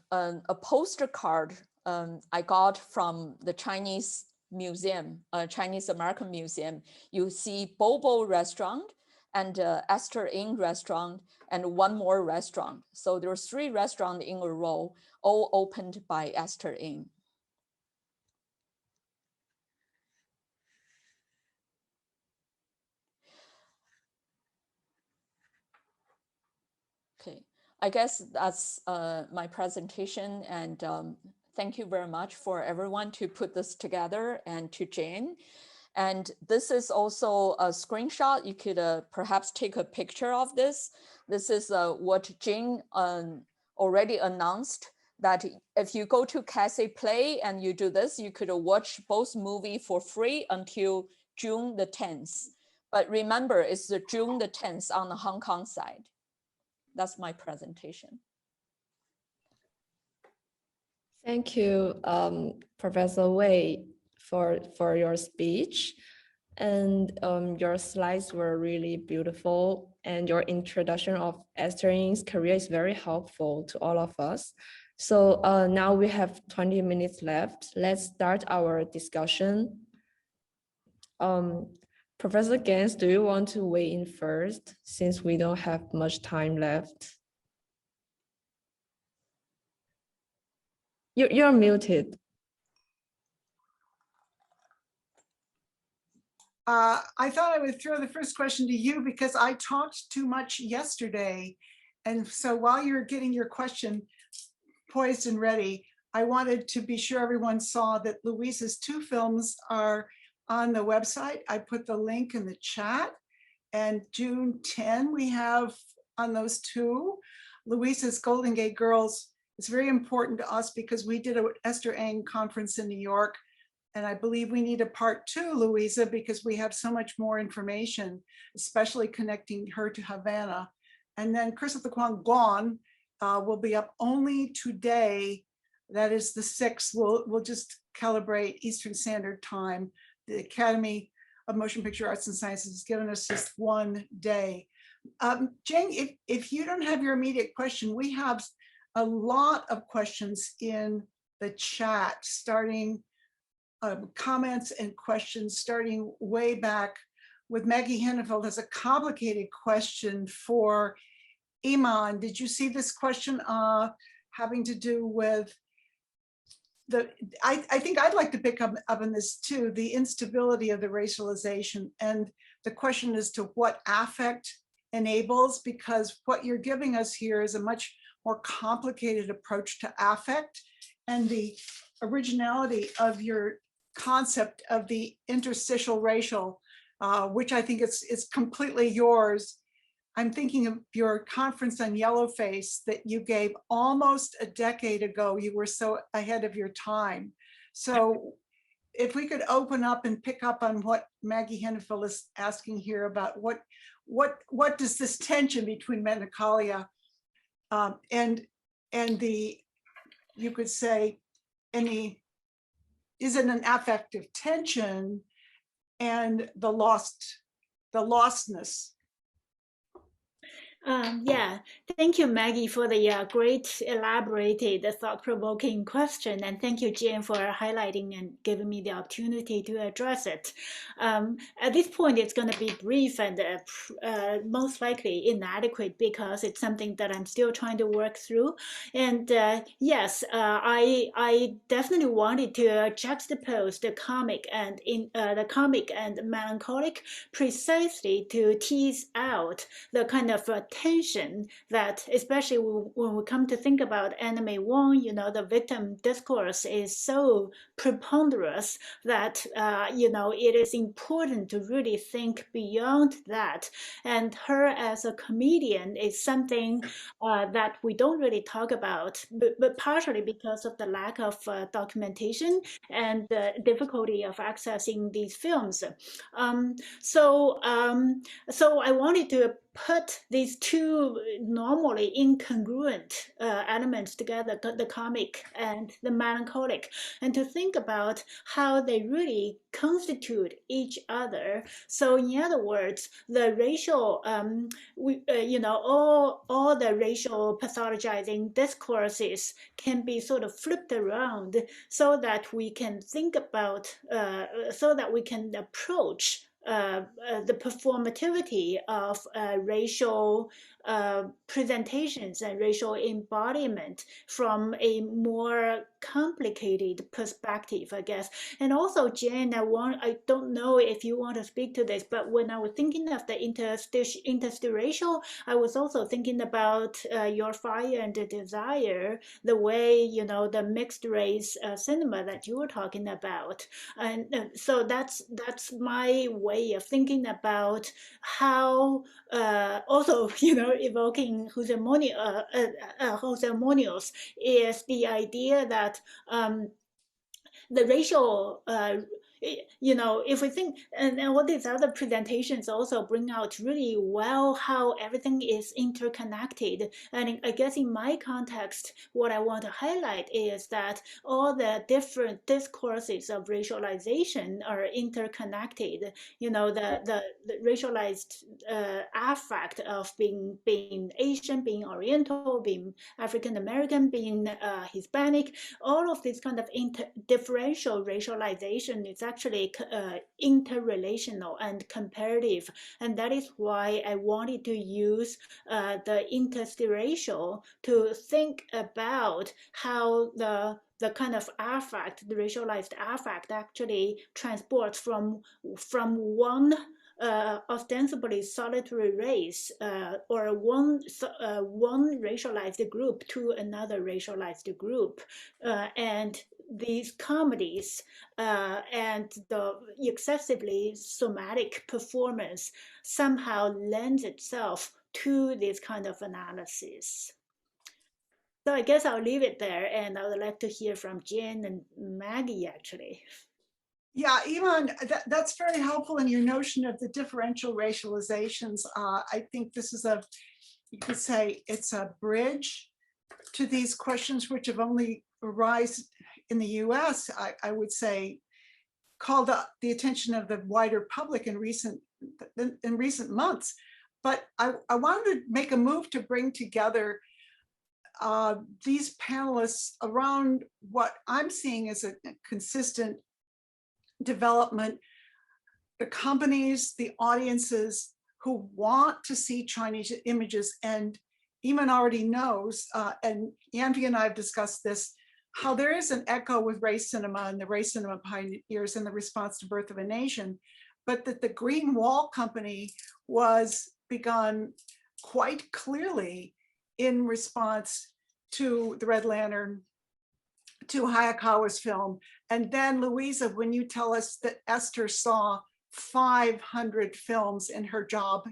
postcard I got from the Chinese museum, Chinese American museum. You see Bobo restaurant and Esther Inn restaurant and one more restaurant. So there are 3 restaurants in a row, all opened by Esther Inn. Okay, I guess that's my presentation, and thank you very much for everyone to put this together, and to Jane. And this is also a screenshot. You could perhaps take a picture of this. This is what Jing already announced, that if you go to Cathay Play and you do this, you could watch both movies for free until June the 10th. But remember, it's the June the 10th on the Hong Kong side. That's my presentation. Thank you, Professor Wei, for your speech. And your slides were really beautiful. And your introduction of Esther Inn's career is very helpful to all of us. So now we have 20 minutes left. Let's start our discussion. Professor Gans, do you want to weigh in first, since we don't have much time left? You're muted. I thought I would throw the first question to you because I talked too much yesterday. And so while you're getting your question poised and ready, I wanted to be sure everyone saw that Louisa's 2 films are on the website. I put the link in the chat, and June 10 we have on those 2. Louisa's Golden Gate Girls is very important to us because we did an Esther Inn conference in New York, and I believe we need a part 2, Louisa, because we have so much more information, especially connecting her to Havana. And then Curse of the Guangwang will be up only today. That is the 6th. We'll just calibrate Eastern Standard Time. The Academy of Motion Picture Arts and Sciences has given us just 1 day. Jing, if you don't have your immediate question, we have a lot of questions in the chat, starting comments and questions starting way back with Maggie Hennefeld has a complicated question for Yiman. Did you see this question having to do with I think I'd like to pick up on this too, the instability of the racialization, and the question as to what affect enables, because what you're giving us here is a much more complicated approach to affect, and the originality of your concept of the interstitial racial, which I think is completely yours. I'm thinking of your conference on yellowface that you gave almost a decade ago. You were so ahead of your time. So if we could open up and pick up on what Maggie Hennefeld is asking here about what does this tension between melancholia and the, you could say, is it an affective tension and the lostness? Yeah, thank you, Maggie, for the great, elaborated, thought-provoking question, and thank you, Jane, for highlighting and giving me the opportunity to address it. At this point, it's going to be brief and most likely inadequate because it's something that I'm still trying to work through. And yes, I definitely wanted to juxtapose the comic and melancholic precisely to tease out the kind of tension that, especially when we come to think about anime Wang, you know, the victim discourse is so preponderous that, you know, it is important to really think beyond that. And her as a comedian is something that we don't really talk about, but partially because of the lack of documentation and the difficulty of accessing these films. So I wanted to put these two normally incongruent elements together, the comic and the melancholic, and to think about how they really constitute each other. So in other words, the racial, all the racial pathologizing discourses can be sort of flipped around so that we can think about, so that we can approach the performativity of racial presentations and racial embodiment from a more complicated perspective, I guess. And also, Jen, I don't know if you want to speak to this, but when I was thinking of the interstitial, I was also thinking about Your Fire and the Desire, the way, the mixed race cinema that you were talking about. And so that's my way of thinking about how also, evoking José is the idea that the racial, if we think, and all these other presentations also bring out really well how everything is interconnected. And I guess in my context, what I want to highlight is that all the different discourses of racialization are interconnected. The racialized affect of being Asian, being Oriental, being African American, being Hispanic, all of this kind of differential racialization is actually interrelational and comparative, and that is why I wanted to use the interstitial to think about how the kind of affect, the racialized affect, actually transports from one ostensibly solitary race or one racialized group to another racialized group, and these comedies and the excessively somatic performance somehow lends itself to this kind of analysis. So I guess I'll leave it there, and I would like to hear from Jin and Maggie, actually. Yeah, Yiman, that's very helpful in your notion of the differential racializations. I think this is you could say it's a bridge to these questions which have only arisen in the US, I would say, called the attention of the wider public in recent months. But I wanted to make a move to bring together these panelists around what I'm seeing as a consistent development, the companies, the audiences who want to see Chinese images. And Yiman already knows, and Yan-fei and I have discussed this, how there is an echo with race cinema and the race cinema pioneers in the response to Birth of a Nation, but that the Green Wall Company was begun quite clearly in response to the Red Lantern, to Hayakawa's film. And then Louisa, when you tell us that Esther saw 500 films in her job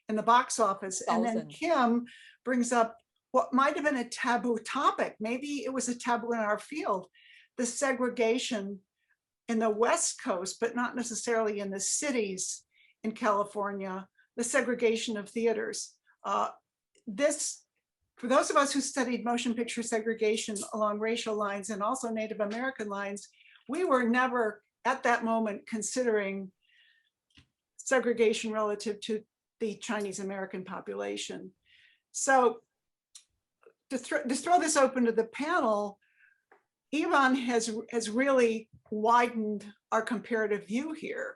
in the box office, and then Kim brings up what might have been a taboo topic, maybe it was a taboo in our field, the segregation in the West Coast, but not necessarily in the cities in California, the segregation of theaters. For those of us who studied motion picture segregation along racial lines and also Native American lines, we were never at that moment considering segregation relative to the Chinese American population. So to throw this open to the panel, Yiman has really widened our comparative view here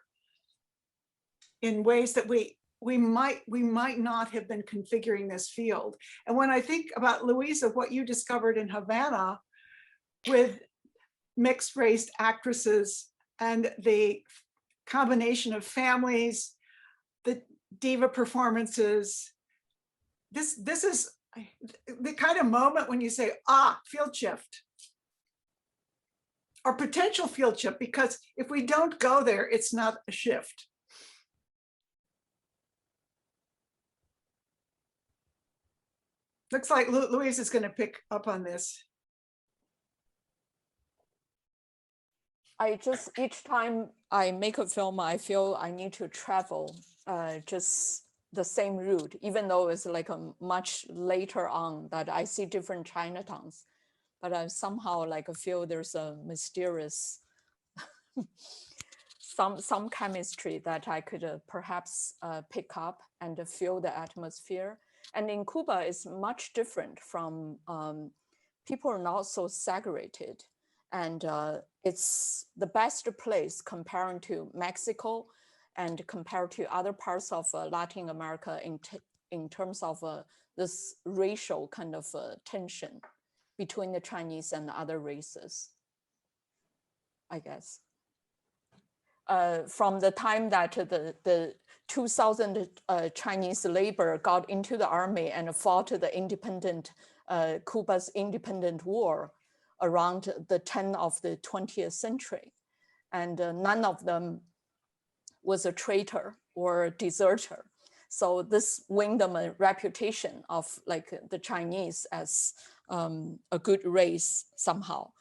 in ways that we might not have been configuring this field. And when I think about, Louisa, what you discovered in Havana with mixed race actresses and the combination of families, the diva performances, this is the kind of moment when you say, field shift, or potential field shift, because if we don't go there, it's not a shift. Looks like Louise is going to pick up on this. Each time I make a film, I feel I need to travel, just the same route, even though it's like a much later on that I see different Chinatowns. But I somehow like feel there's a mysterious, some chemistry that I could perhaps pick up and feel the atmosphere. And in Cuba, it's much different from, people are not so segregated. And it's the best place comparing to Mexico and compared to other parts of Latin America in terms of this racial kind of tension between the Chinese and the other races, I guess. From the time that the 2,000 Chinese labor got into the army and fought the independent, Cuba's independent war around the 10th of the 20th century. And none of them was a traitor or a deserter. So this won them a reputation of like the Chinese as a good race somehow.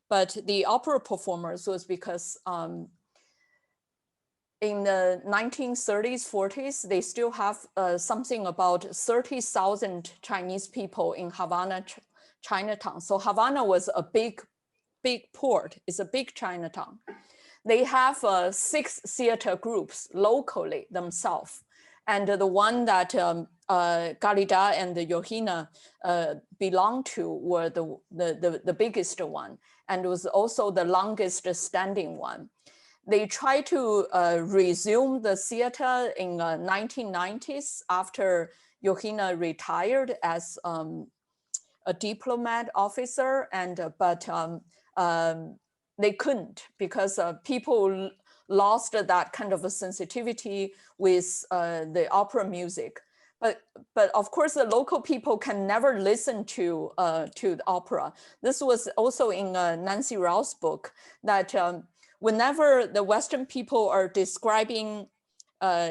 But the opera performers was because in the 1930s, 40s, they still have something about 30,000 Chinese people in Havana, Chinatown. So Havana was a big port. It's a big Chinatown. They have 6 theater groups locally themselves. And the one that Galida and Yohina belong to were the biggest one, and was also the longest standing one. They tried to resume the theater in 1990s after Yohina retired as a diplomat officer, and but they couldn't because people lost that kind of a sensitivity with the opera music. But of course, the local people can never listen to the opera. This was also in Nancy Rao's book, that whenever the Western people are describing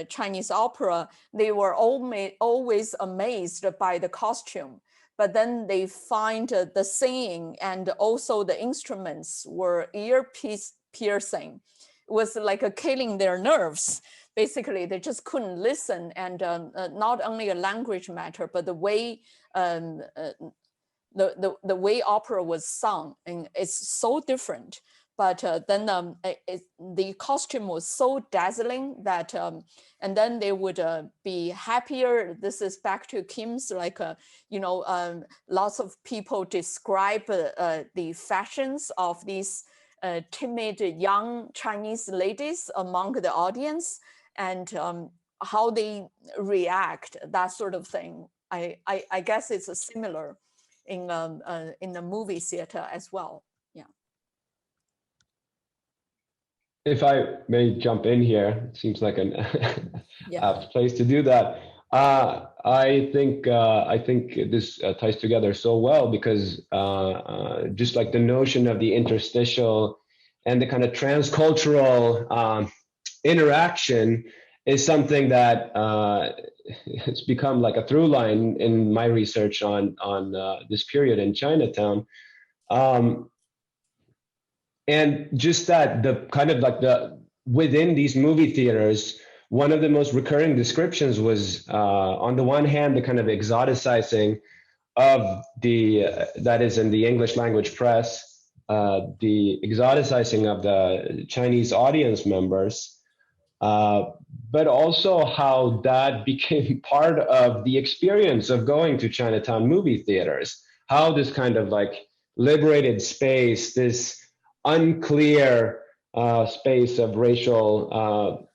Chinese opera, they were always amazed by the costume. But then they find the singing and also the instruments were ear-piercing. It was like killing their nerves. Basically, they just couldn't listen, and not only a language matter, but the way the way opera was sung, and it's so different. But then the costume was so dazzling that, and then they would be happier. This is back to Kim's, like, lots of people describe the fashions of these timid young Chinese ladies among the audience, and how they react, that sort of thing. I guess it's similar in the movie theater as well. Yeah. If I may jump in here, it seems like an apt place to do that. I think this ties together so well, because just like the notion of the interstitial and the kind of transcultural interaction is something that it's become like a through line in my research on this period in Chinatown. And just that the kind of like within these movie theaters, one of the most recurring descriptions was on the one hand, the kind of exoticizing of that is in the English language press, the exoticizing of the Chinese audience members, but also how that became part of the experience of going to Chinatown movie theaters, how this kind of like liberated space, this unclear space of racial,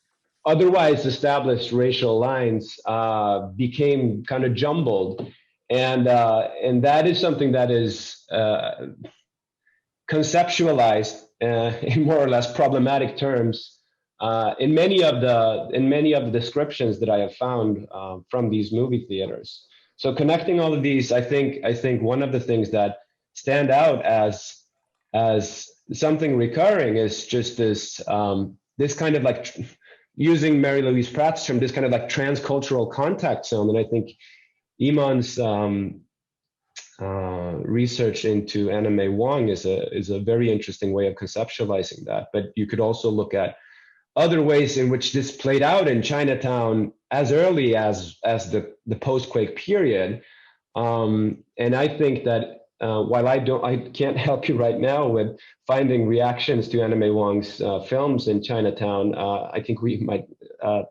otherwise established racial lines became kind of jumbled. And that is something that is conceptualized in more or less problematic terms in many of the descriptions that I have found from these movie theaters. So connecting all of these, I think one of the things that stand out as something recurring is just this this kind of like, using Mary Louise Pratt's term, this kind of like transcultural contact zone. And I think Yiman's research into anime Wang is a very interesting way of conceptualizing that. But you could also look at other ways in which this played out in Chinatown as early as the post-quake period. And I think that while I can't help you right now with finding reactions to Anime Wang's films in Chinatown, I think we might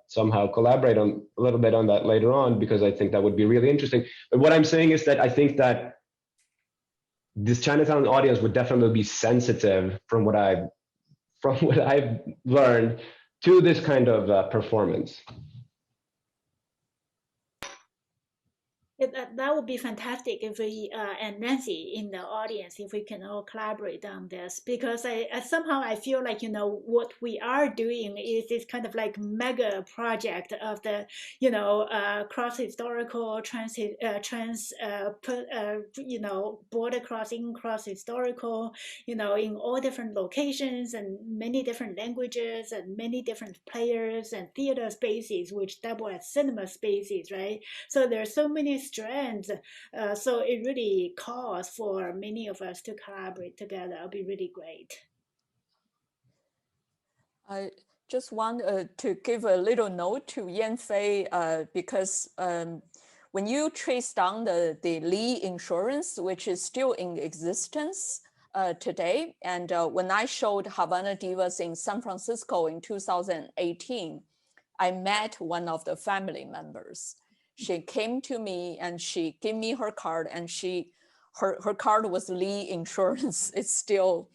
somehow collaborate on a little bit on that later on, because I think that would be really interesting. But what I'm saying is that I think that this Chinatown audience would definitely be sensitive from what I've learned to this kind of performance. That would be fantastic if we and Nancy in the audience, if we can all collaborate on this, because I somehow I feel like, you know, what we are doing is this kind of like mega project of the, you know, cross historical you know, border crossing, cross historical, you know, in all different locations and many different languages and many different players and theater spaces, which double as cinema spaces, right? So there's so many strands, so it really calls for many of us to collaborate together. It'll be really great. I just want to give a little note to Yan-fei, because when you trace down the Lee insurance, which is still in existence today, and when I showed Havana Divas in San Francisco in 2018, I met one of the family members. She came to me and she gave me her card, and her card was Lee Insurance. It's still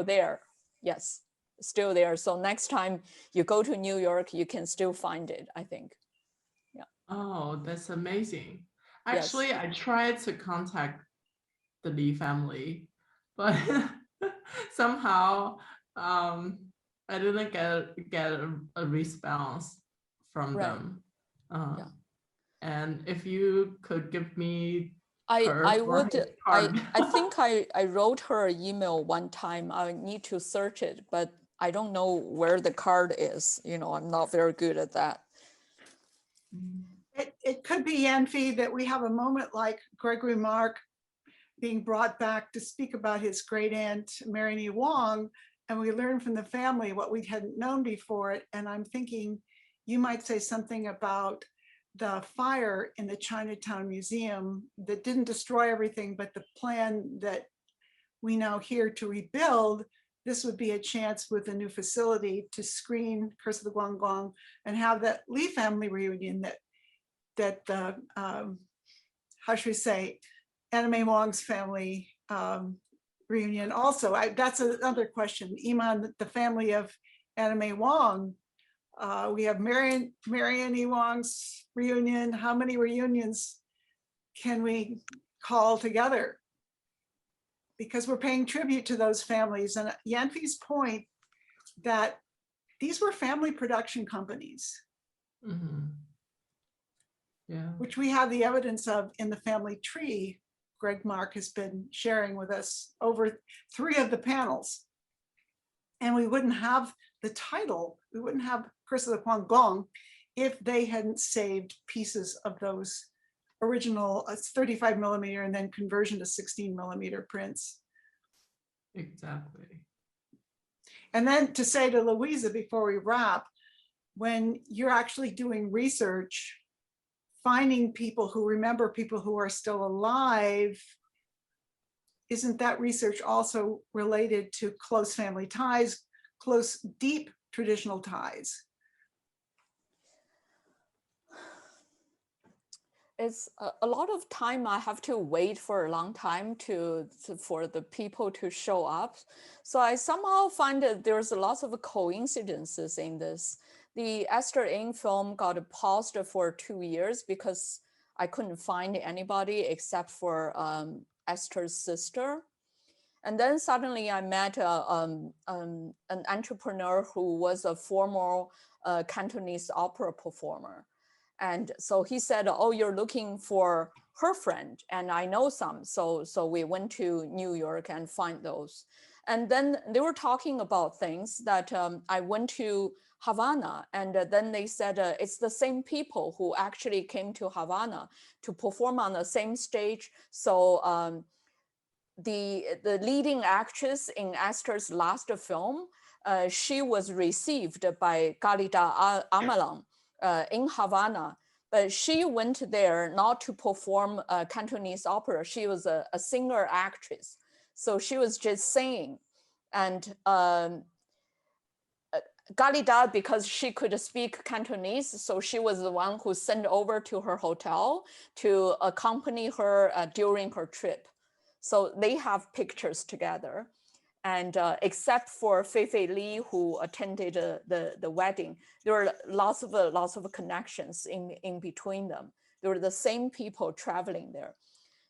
there. Yes, still there. So next time you go to New York, you can still find it, I think. Yeah. Oh, that's amazing. Yes. Actually, I tried to contact the Lee family, but somehow I didn't get a response from them. Yeah. And if you could give me I think I wrote her an email one time. I need to search it, but I don't know where the card is. You know, I'm not very good at that. It could be, Yan-fei, that we have a moment like Gregory Mark being brought back to speak about his great aunt, Mary Wang, and we learn from the family what we hadn't known before. And I'm thinking you might say something about the fire in the Chinatown Museum that didn't destroy everything, but the plan that we now hear to rebuild. This would be a chance with a new facility to screen Curse of the Guangwang and have that Lee family reunion that how should we say, Anime Wang's family reunion also. That's another question. Yiman, the family of Anime Wang, we have Marianne Wang's reunion. How many reunions can we call together? Because we're paying tribute to those families. And Yan-fei's point that these were family production companies, which we have the evidence of in the family tree Greg Mark has been sharing with us over 3 of the panels. And we wouldn't have the title, we wouldn't have Curse of the Guangwang if they hadn't saved pieces of those original 35 millimeter and then conversion to 16 millimeter prints. Exactly. And then to say to Louisa before we wrap, when you're actually doing research, finding people who remember people who are still alive, isn't that research also related to close family ties, close, deep traditional ties? It's a lot of time I have to wait for a long time for the people to show up. So I somehow find that there's lots of coincidences in this. The Esther Ing film got paused for 2 years because I couldn't find anybody except for Esther's sister. And then suddenly I met an entrepreneur who was a former Cantonese opera performer. And so he said, oh, you're looking for her friend, and I know some. So we went to New York and find those. And then they were talking about things that I went to Havana, and then they said it's the same people who actually came to Havana to perform on the same stage. So the leading actress in Esther's last film she was received by Galida Amalan in Havana. But she went there not to perform Cantonese opera. She was a singer actress. So she was just singing. And Galida, because she could speak Cantonese, so she was the one who sent over to her hotel to accompany her during her trip. So they have pictures together. And except for Fifi Lee, who attended the wedding, there were lots of connections in between them. They were the same people traveling there.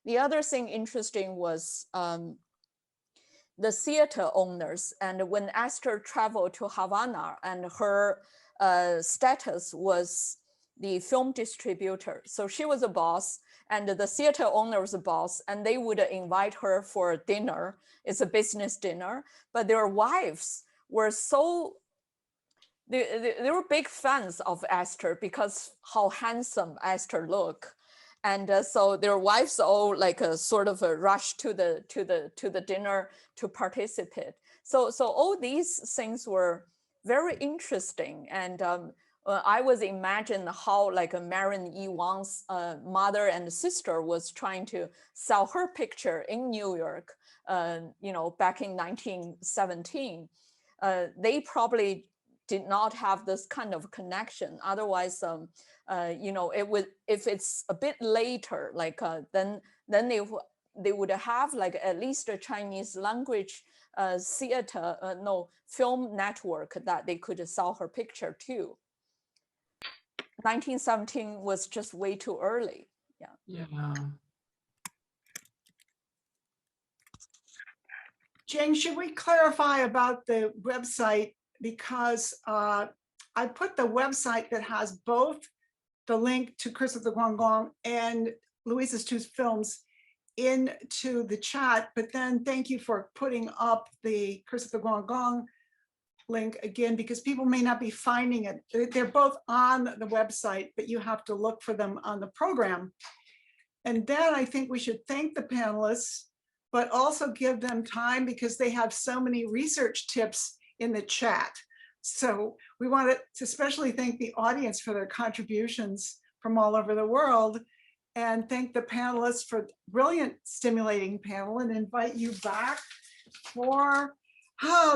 The other thing interesting was the theater owners. And when Esther traveled to Havana, and her status was the film distributor. So she was a boss, and the theater owner was a boss, and they would invite her for dinner. It's a business dinner, but their wives were they were big fans of Esther because how handsome Esther looked. And so their wives all like sort of rushed to the dinner to participate. So all these things were very interesting. And I was imagining how like Marion E. Wang's mother and sister was trying to sell her picture in New York, back in 1917. They probably did not have this kind of connection. Otherwise, it would, if it's a bit later, like then they would have like at least a Chinese language film network that they could sell her picture to. 1917 was just way too early. Yeah. Jing, should we clarify about the website? Because I put the website that has both the link to Curse of the Guangwang and Louisa's two films into the chat, but then thank you for putting up the Curse of the Guangwang link again, because people may not be finding it. They're both on the website, but you have to look for them on the program. And then I think we should thank the panelists, but also give them time because they have so many research tips in the chat. So we want to especially thank the audience for their contributions from all over the world, and thank the panelists for the brilliant, stimulating panel, and invite you back for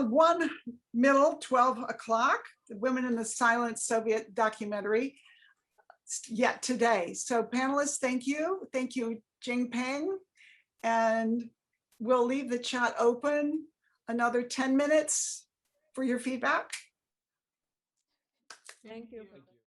one middle 12 o'clock, the Women in the Silent Soviet documentary yet today. So panelists, thank you. Thank you, Jing, Peng. And we'll leave the chat open another 10 minutes for your feedback. Thank you.